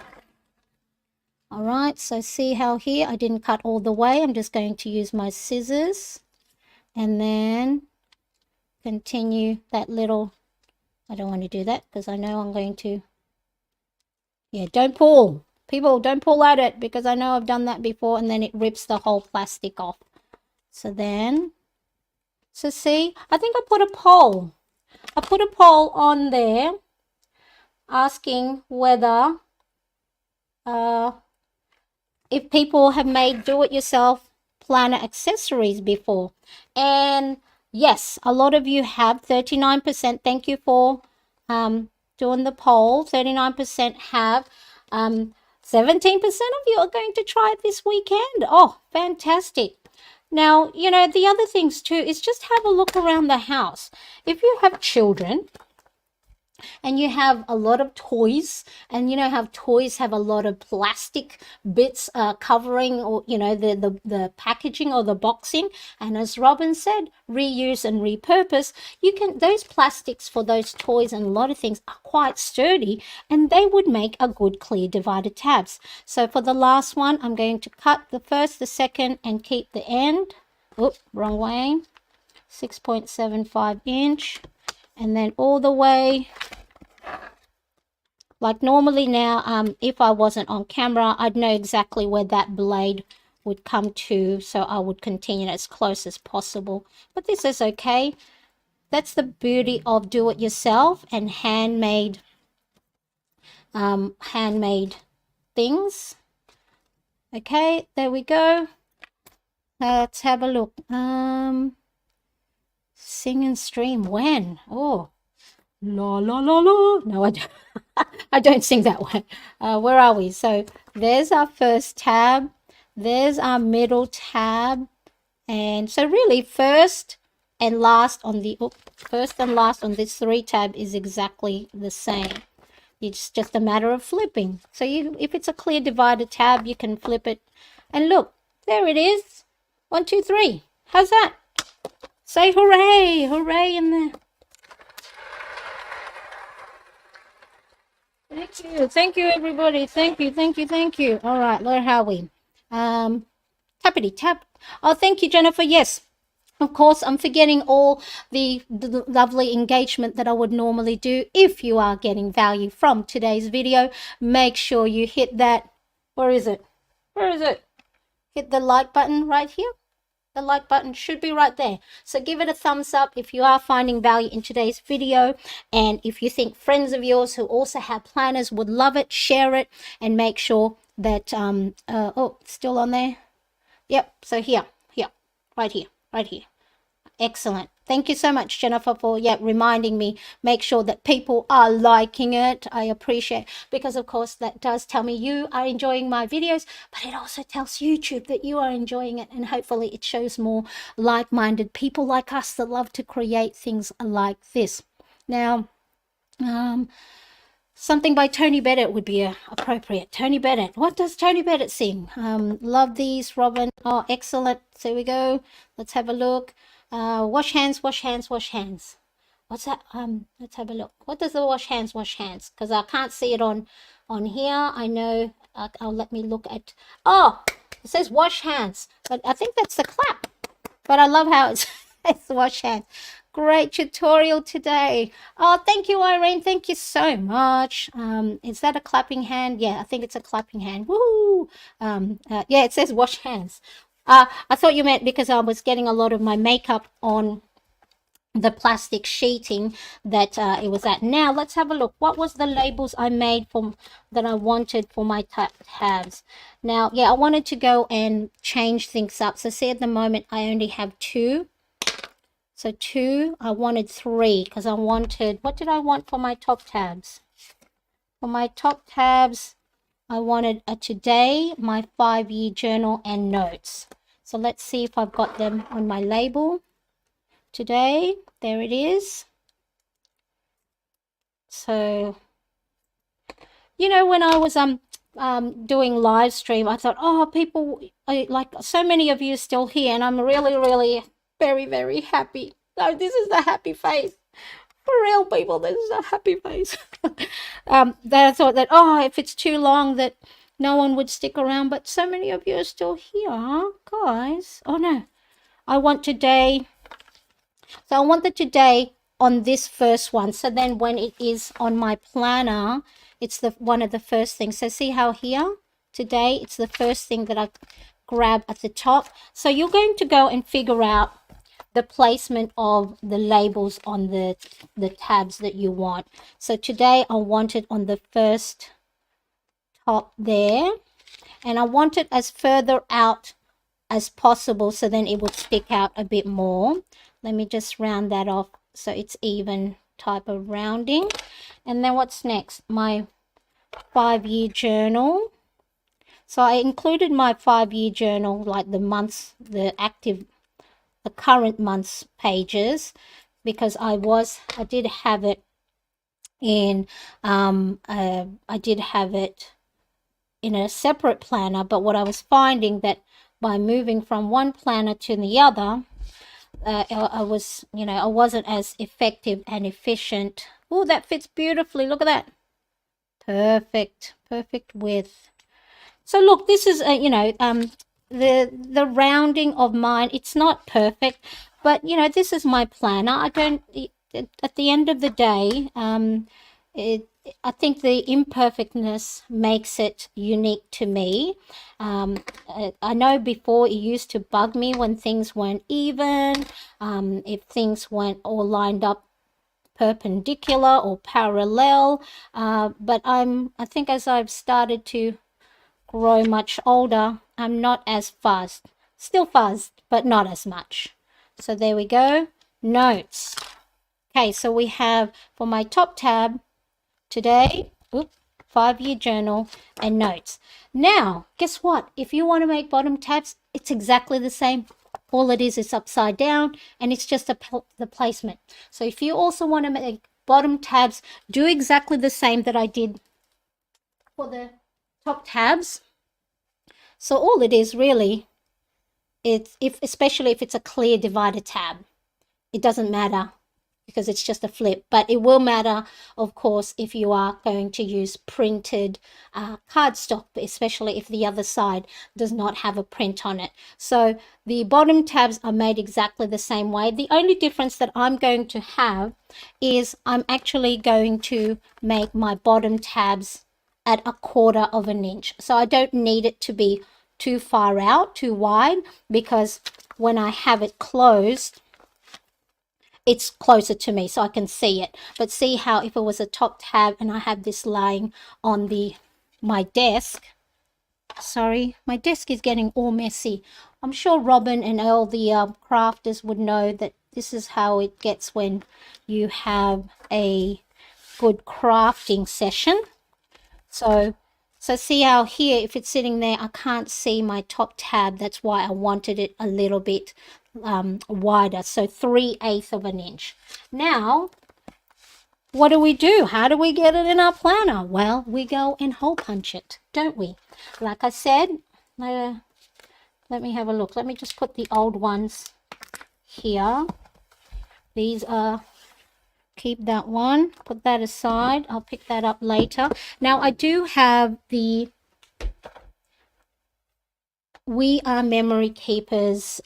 All right, so see how here I didn't cut all the way. I'm just going to use my scissors and then continue that little, I don't want to do that because I know I'm going to, yeah, don't pull. People, don't pull at it because I know I've done that before and then it rips the whole plastic off. So then, so see, I think I put a poll. I put a poll on there asking whether if people have made do-it-yourself planner accessories before. And yes, a lot of you have. 39%. Thank you for doing the poll. 39% have. 17% of you are going to try it this weekend. Oh, fantastic. Now, you know, the other things too is just have a look around the house. If you have children and you have a lot of toys, and you know how toys have a lot of plastic bits covering, or you know, the packaging or the boxing, and as Robin said, reuse and repurpose. You can, those plastics for those toys and a lot of things are quite sturdy, and they would make a good clear divided tabs. So for the last one, I'm going to cut the first, the second, and keep the end. Oop, wrong way. 6.75 inch. And then all the way, like normally now, if I wasn't on camera, I'd know exactly where that blade would come to, so I would continue as close as possible. But this is okay. That's the beauty of do-it-yourself and handmade things. Okay, there we go. Let's have a look. Sing and stream when? Oh, la la la la. No, I don't. I don't sing that one. Where are we? So there's our first tab. There's our middle tab. And so really first and last on the first and last on this 3 tab is exactly the same. It's just a matter of flipping. So you, if it's a clear divider tab, you can flip it. And look, there it is. 1, 2, 3. How's that? Say hooray, hooray in there. Thank you everybody. Thank you. All right, where are we? Tappity tap. Oh, thank you, Jennifer. Yes, of course, I'm forgetting all the lovely engagement that I would normally do. If you are getting value from today's video, make sure you hit that. Where is it? Where is it? Hit the like button right here. The like button should be right there. So give it a thumbs up if you are finding value in today's video. And if you think friends of yours who also have planners would love it, share it and make sure that, oh, still on there. Yep. So here, right here. Excellent. Thank you so much, Jennifer, for reminding me. Make sure that people are liking it. I appreciate, because of course that does tell me you are enjoying my videos, but it also tells YouTube that you are enjoying it, and hopefully it shows more like-minded people like us that love to create things like this. Now, something by Tony Bennett would be appropriate. Tony Bennett. What does Tony Bennett sing? Love these, Robin. Oh, excellent. So here we go. Let's have a look. Wash hands, wash hands, wash hands. What's that? Let's have a look. What does the wash hands, wash hands? Because I can't see it on here. I know. Let me look at. Oh, it says wash hands, but I think that's the clap. But I love how it's wash hands. Great tutorial today. Oh, thank you, Irene. Thank you so much. Is that a clapping hand? Yeah, I think it's a clapping hand. Woo! Yeah, it says wash hands. I thought you meant because I was getting a lot of my makeup on the plastic sheeting that it was at. Now let's have a look. What was the labels I made from that I wanted for my tabs? Now, yeah, I wanted to go and change things up. So see, at the moment I only have 2. So 2, I wanted 3 because I wanted, what did I want for my top tabs? For my top tabs, I wanted a today, my 5-year journal and notes. So let's see if I've got them on my label. Today, there it is. So, you know, when I was doing live stream, I thought, oh, people, like so many of you are still here, and I'm really very, very happy. So this is the happy face. For real, people, this is a happy face. That I thought that, oh, if it's too long that no one would stick around, but so many of you are still here, guys. Oh no, I want today. So I want the today on this first one. So then when it is on my planner, it's the one of the first things. So see how here, today, it's the first thing that I grab at the top. So you're going to go and figure out the placement of the labels on the tabs that you want. So today I want it on the first top there, and I want it as further out as possible so then it would stick out a bit more. Let me just round that off so it's even type of rounding. And then what's next? My 5-year journal. So I included my 5-year journal, like the months, the current month's pages, because I did have it in I did have it in a separate planner, but what I was finding that by moving from one planner to the other, I was, you know, I wasn't as effective and efficient. Oh, that fits beautifully. Look at that. Perfect width. So look, this is you know, the rounding of mine, it's not perfect, but you know, this is my planner. I don't, at the end of the day, I think the imperfectness makes it unique to me. I know before it used to bug me when things weren't even, if things weren't all lined up perpendicular or parallel, but I think as I've started to grow much older, I'm not as fussed. Still fussed, but not as much. So there we go. Notes. Okay, so we have for my top tab today, 5-year journal, and notes. Now, guess what? If you want to make bottom tabs, it's exactly the same. All it is upside down, and it's just the placement. So if you also want to make bottom tabs, do exactly the same that I did for the top tabs. So all it is really, especially if it's a clear divider tab, it doesn't matter because it's just a flip, but it will matter, of course, if you are going to use printed cardstock, especially if the other side does not have a print on it. So the bottom tabs are made exactly the same way. The only difference that I'm going to have is I'm actually going to make my bottom tabs at 1/4 of an inch. So I don't need it to be too far out, too wide, because when I have it closed, it's closer to me so I can see it. But see how if it was a top tab and I have this lying on my desk, sorry, my desk is getting all messy. I'm sure Robin and all the crafters would know that this is how it gets when you have a good crafting session. So see how here, if it's sitting there, I can't see my top tab. That's why I wanted it a little bit wider, so 3/8 of an inch. Now, what do? How do we get it in our planner? Well, we go and hole punch it, don't we? Like I said, let me have a look. Let me just put the old ones here. These are, keep that one, put that aside. I'll pick that up later. Now, I do have the We Are Memory Keepers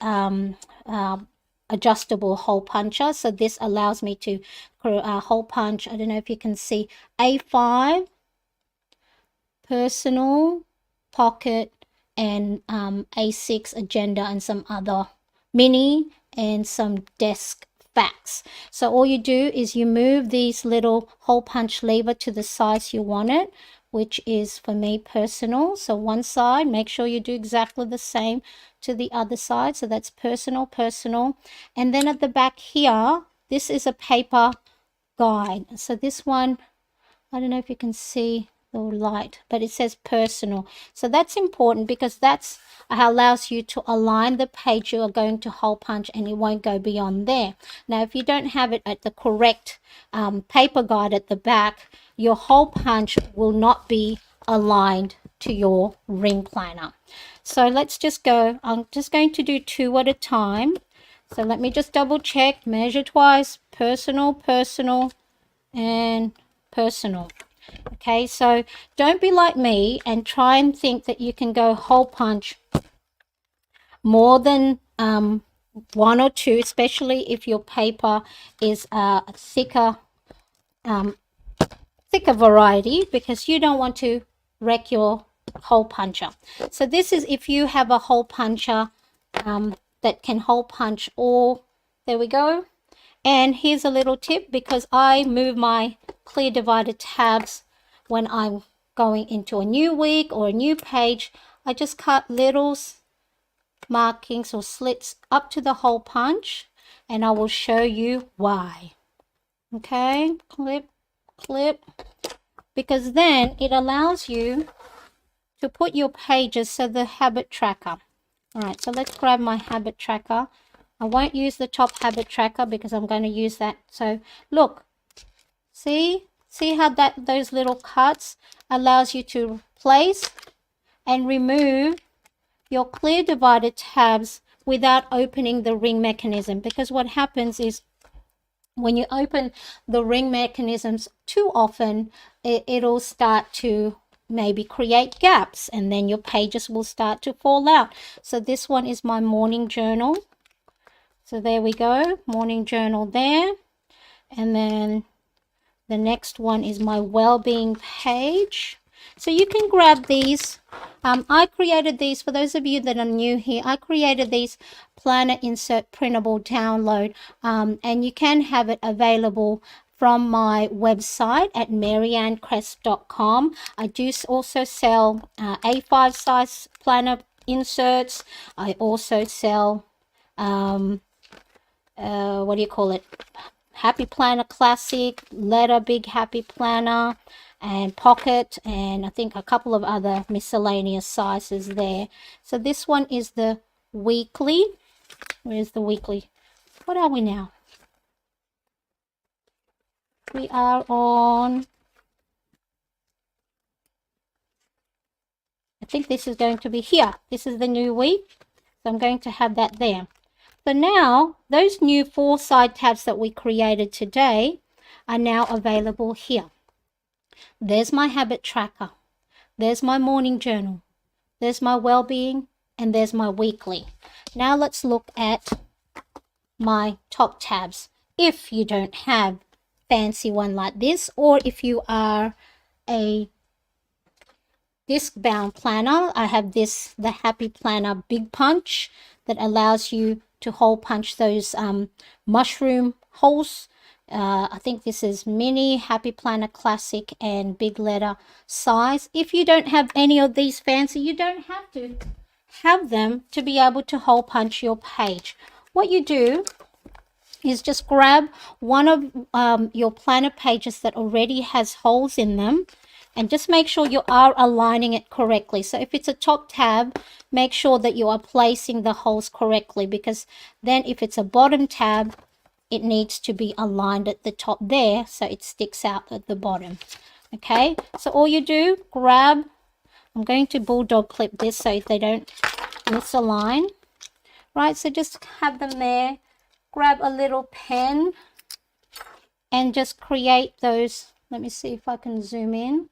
adjustable hole puncher. So this allows me to hole punch, I don't know if you can see, A5, personal, pocket, and A6 agenda, and some other mini, and some desk facts. So all you do is you move these little hole punch lever to the size you want it, which is for me personal. So one side, make sure you do exactly the same to the other side. So that's personal. And then at the back here, this is a paper guide. So this one, I don't know if you can see the light, but it says personal. So that's important because that's allows you to align the page you are going to hole punch, and it won't go beyond there. Now, if you don't have it at the correct paper guide at the back, your hole punch will not be aligned to your ring planner. So let's just go. I'm just going to do 2 at a time. So let me just double check, measure twice, personal, and personal. Okay, so don't be like me and try and think that you can go hole punch more than 1 or 2, especially if your paper is a thicker variety, because you don't want to wreck your hole puncher. So this is if you have a hole puncher that can hole punch all. There we go. And here's a little tip, because I move my clear divider tabs when I'm going into a new week or a new page. I just cut little markings or slits up to the hole punch, and I will show you why. Okay, clip, because then it allows you to put your pages, so the habit tracker. All right, so let's grab my habit tracker. I won't use the top habit tracker because I'm going to use that. So look, see how those little cuts allows you to place and remove your clear divider tabs without opening the ring mechanism. Because what happens is when you open the ring mechanisms too often, it'll start to maybe create gaps, and then your pages will start to fall out. So this one is my morning journal. So there we go, morning journal there. And then the next one is my well-being page. So you can grab these. I created these, for those of you that are new here, I created these planner insert printable download, and you can have it available from my website at mariannecresp.com. I do also sell A5 size planner inserts. I also sell what do you call it, Happy Planner Classic, Letter Big Happy Planner, and pocket, and I think a couple of other miscellaneous sizes there. So this one is the weekly. Where's the weekly? What are we now? We are on, I think this is going to be here. This is the new week. So I'm going to have that there. So now those new 4 side tabs that we created today are now available here. There's my habit tracker. There's my morning journal. There's my well-being, and there's my weekly. Now let's look at my top tabs. If you don't have fancy one like this, or if you are a disc bound planner, I have this, the Happy Planner Big Punch, that allows you to hole punch those mushroom holes. I think this is mini, Happy Planner Classic, and big letter size. If you don't have any of these fancy, you don't have to have them to be able to hole punch your page. What you do is just grab one of your planner pages that already has holes in them, and just make sure you are aligning it correctly. So if it's a top tab, make sure that you are placing the holes correctly, because then if it's a bottom tab, it needs to be aligned at the top there so it sticks out at the bottom. Okay, so all you do, grab, I'm going to bulldog clip this so they don't misalign. Right, so just have them there. Grab a little pen and just create those. Let me see if I can zoom in.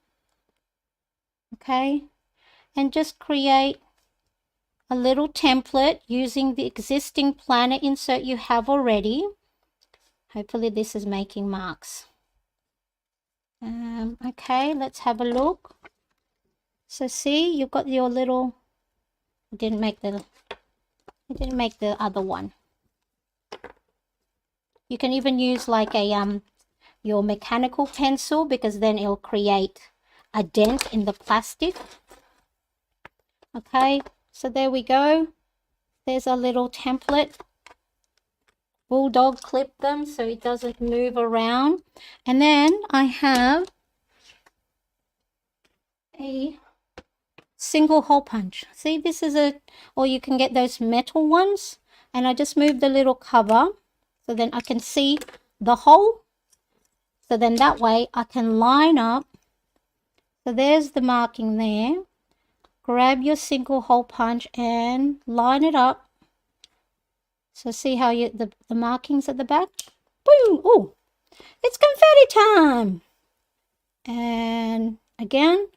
Okay, and just create a little template using the existing planner insert you have already. Hopefully this is making marks. Okay, let's have a look. So see, you've got your little, I didn't make the other one. You can even use like a your mechanical pencil, because then it'll create a dent in the plastic. Okay, so there we go. There's a little template. Bulldog clip them so it doesn't move around. And then I have a single hole punch. See, this is a, or you can get those metal ones, and I just move the little cover so then I can see the hole. So then that way I can line up. So there's the marking there. Grab your single hole punch and line it up. So see how you the markings at the back? Boom! Oh, it's confetti time! And again.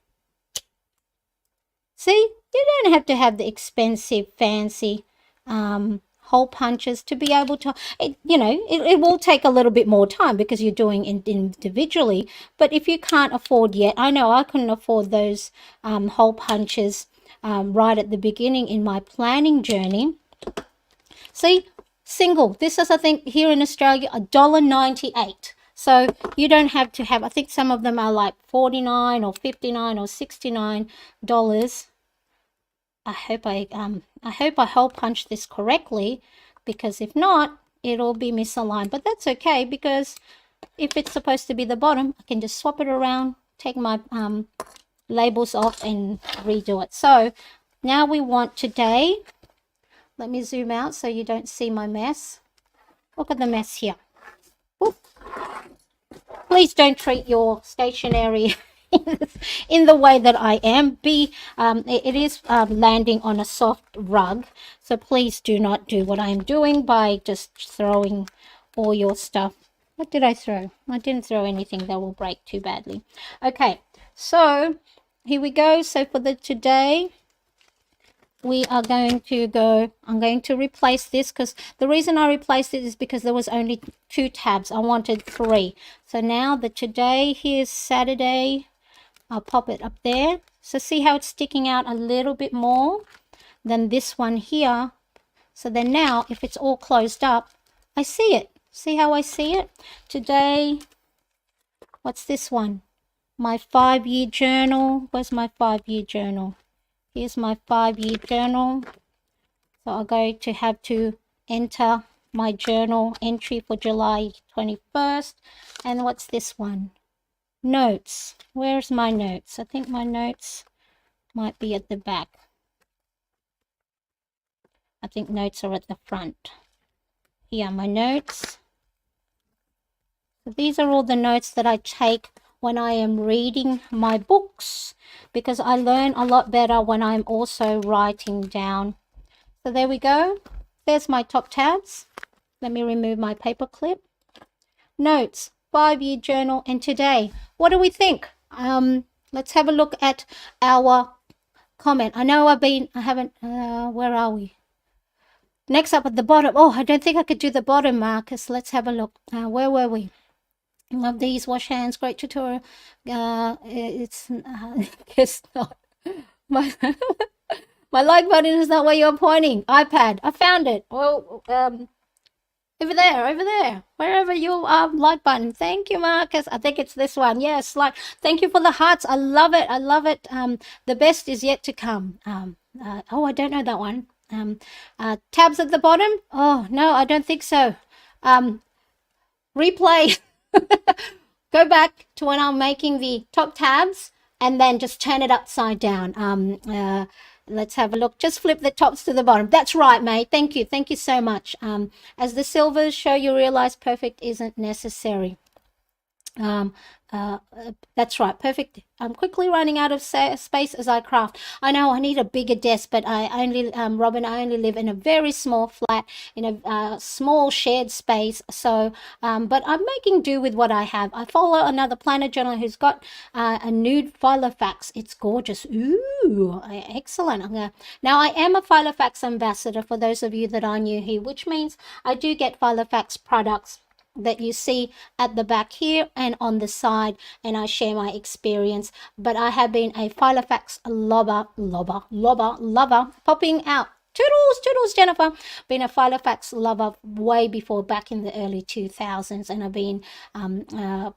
See, you don't have to have the expensive, fancy hole punches to be able to, it will take a little bit more time because you're doing it individually. But if you can't afford yet, I know I couldn't afford those hole punches right at the beginning in my planning journey. See, single. This is, I think, here in Australia, $1.98. So you don't have to have, I think some of them are like $49 or $59 or $69. I hope I hole punch this correctly, because if not, it'll be misaligned. But that's okay, because if it's supposed to be the bottom, I can just swap it around, take my labels off and redo it. So now we want today, let me zoom out so you don't see my mess. Look at the mess here. Ooh. Please don't treat your stationery in the way that I am. It is landing on a soft rug, so please do not do what I am doing by just throwing all your stuff. What did I throw? I didn't throw anything that will break too badly. Okay, so here we go. So for the today, we are going to go, I'm going to replace this, because the reason I replaced it is because there was only 2 tabs. I wanted 3. So now the today, here's Saturday. I'll pop it up there. So see how it's sticking out a little bit more than this one here. So then now, if it's all closed up, I see it. See how I see it? Today, what's this one? My 5-year journal. Where's my 5-year journal? Here's my 5-year journal. So I'm going to have to enter my journal entry for July 21st. And what's this one? Notes. Where's my notes? I think my notes might be at the back. I think notes are at the front. Here are my notes. So these are all the notes that I take when I am reading my books, because I learn a lot better when I'm also writing down. So there we go. There's my top tabs. Let me remove my paper clip. Notes, 5-year journal, and today. What do we think? Let's have a look at our comment. I know I haven't, where are we? Next up at the bottom. Oh, I don't think I could do the bottom, Marcus. Let's have a look. Where were we? Love these. Wash hands. Great tutorial. It's guess not. My my like button is not where you're pointing. iPad. I found it. Oh, over there. Wherever your like button. Thank you, Marcus. I think it's this one. Yes, like. Thank you for the hearts. I love it. I love it. The best is yet to come. Oh, I don't know that one. Tabs at the bottom. Oh no, I don't think so. Replay. Go back to when I'm making the top tabs and then just turn it upside down. Let's have a look. Just flip the tops to the bottom. That's right, mate. Thank you. Thank you so much. As the silvers show, you realize perfect isn't necessary. That's right, perfect. I'm quickly running out of space as I craft. I know I need a bigger desk, but I only, Robin, I only live in a very small flat, in a small shared space. So, but I'm making do with what I have. I follow another planner journal who's got a nude Filofax. It's gorgeous. Ooh, excellent. Now, I am a Filofax ambassador for those of you that are new here, which means I do get Filofax products that you see at the back here and on the side, and I share my experience. But I have been a Filofax lover, popping out. Toodles, Jennifer. Been a Filofax lover way before, back in the early 2000s, and I've been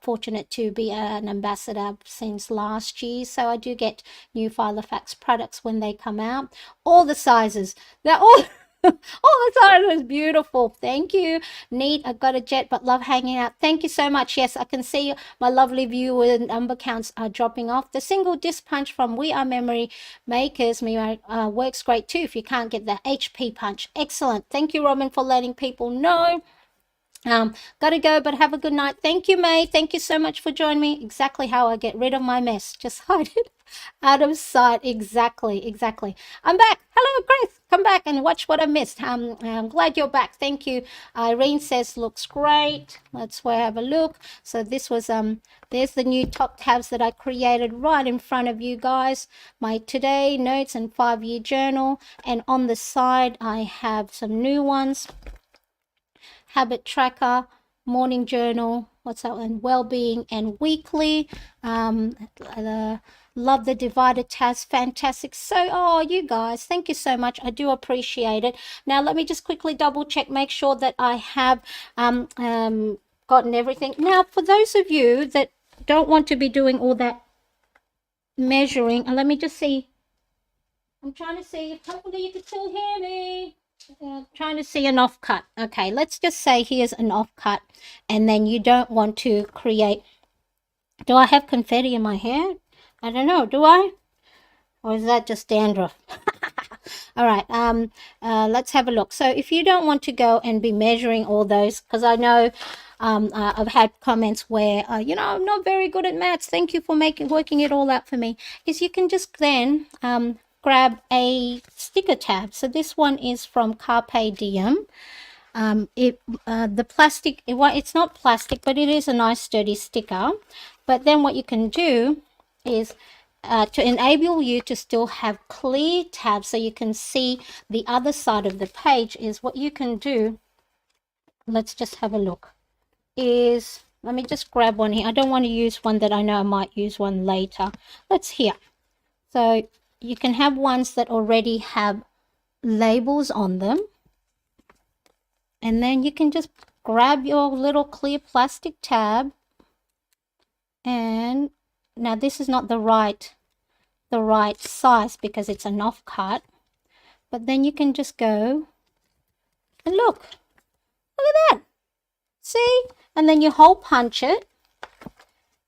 fortunate to be an ambassador since last year. So I do get new Filofax products when they come out. All the sizes. They're all... all the time. It was beautiful. Thank you. Neat. I got a jet, but love hanging out. Thank you so much. Yes, I can see my lovely viewer and number counts are dropping off. The single disc punch from We Are Memory Makers works great too if you can't get the HP punch. Excellent. Thank you, Robin, for letting people know. Gotta go, but have a good night. Thank you, May. Thank you so much for joining me. Exactly how I get rid of my mess. Just hide it out of sight. Exactly. I'm back. Hello, Grace. Come back and watch what I missed. I'm glad you're back. Thank you. Irene says looks great. Let's have a look. So this was there's the new top tabs that I created right in front of you guys. My today notes and 5-year journal, and on the side I have some new ones. Habit tracker, morning journal, what's that one? Well-being and weekly. Love the divided tabs. Fantastic. So, oh, you guys, thank you so much. I do appreciate it. Now, let me just quickly double check, make sure that I have gotten everything. Now, for those of you that don't want to be doing all that measuring, and let me just see. I'm trying to see if hopefully you can still hear me. Trying to see an offcut. Okay, let's just say here's an offcut, and then you don't want to create. Do I have confetti in my hair? I don't know. Do I? Or is that just dandruff? All right. Let's have a look. So if you don't want to go and be measuring all those, because I know I've had comments where you know, I'm not very good at maths. Thank you for working it all out for me. Is you can just then grab a sticker tab. So this one is from Carpe Diem. The plastic, it's not plastic, but it is a nice sturdy sticker. But then what you can do is to enable you to still have clear tabs so you can see the other side of the page, is what you can do. Let's just have a look. Let me just grab one here. I don't want to use one that I know I might use one later. Let's here. So you can have ones that already have labels on them, and then you can just grab your little clear plastic tab, and now this is not the right size because it's an offcut, but then you can just go and look at that, see, and then you hole punch it,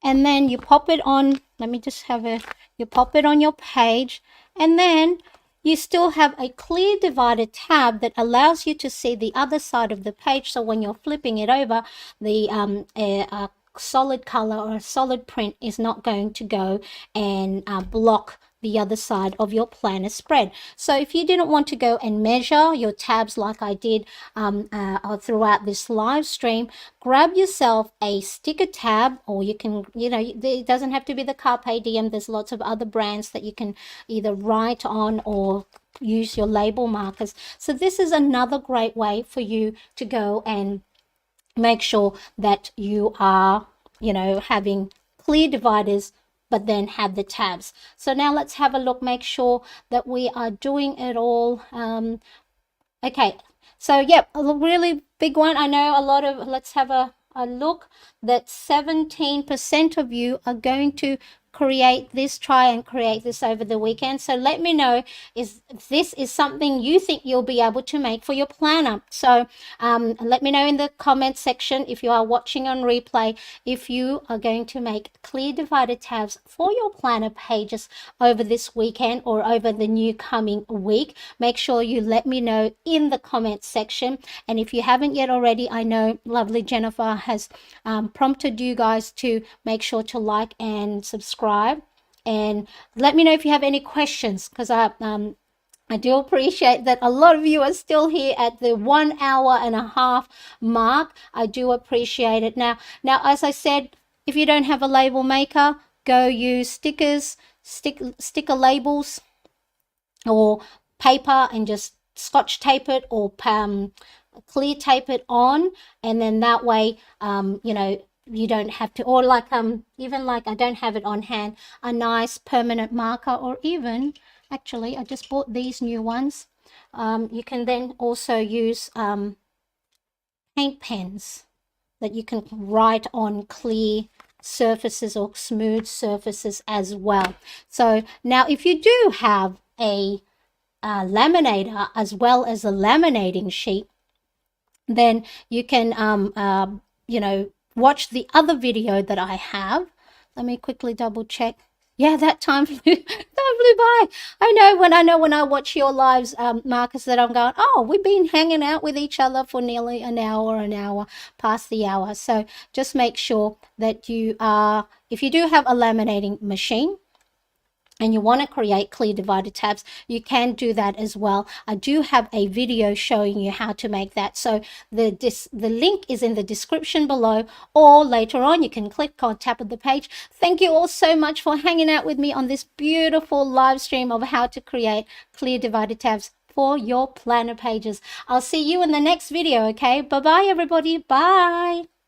and then you pop it on. Let me just have a, you pop it on your page, and then you still have a clear divider tab that allows you to see the other side of the page. So when you're flipping it over, the solid color or a solid print is not going to go and block the other side of your planner spread. So if you didn't want to go and measure your tabs like I did throughout this live stream, grab yourself a sticker tab, or you can, you know, it doesn't have to be the Carpe Diem. There's lots of other brands that you can either write on or use your label markers. So this is another great way for you to go and make sure that you are, you know, having clear dividers but then have the tabs. So now let's have a look, make sure that we are doing it all. Okay, so yep, a really big one. I know a lot of, let's have a look, that 17% of you are going to try and create this over the weekend. So let me know if this is something you think you'll be able to make for your planner. So let me know in the comment section, if you are watching on replay, if you are going to make clear divided tabs for your planner pages over this weekend or over the new coming week. Make sure you let me know in the comment section. And if you haven't yet already, I know lovely Jennifer has prompted you guys to make sure to like and subscribe, and let me know if you have any questions, because I do appreciate that a lot of you are still here at the 1 hour and a half mark. I do appreciate it. Now as I said, if you don't have a label maker, go use stickers, sticker labels, or paper, and just scotch tape it or clear tape it on, and then that way you know, you don't have to, or like even like, I don't have it on hand, a nice permanent marker, or even actually I just bought these new ones. You can then also use paint pens that you can write on clear surfaces or smooth surfaces as well. So now if you do have a laminator as well as a laminating sheet, then you can you know, watch the other video that I have. Let me quickly double check. Yeah, that time flew, time flew by. I know when I watch your lives, Marcus, that I'm going, oh, we've been hanging out with each other for nearly an hour past the hour. So just make sure that you are, if you do have a laminating machine and you want to create clear divided tabs, you can do that as well. I do have a video showing you how to make that. So the link is in the description below, or later on you can click on tap of the page. Thank you all so much for hanging out with me on this beautiful live stream of how to create clear divided tabs for your planner pages. I'll see you in the next video, okay? Bye-bye, everybody. Bye.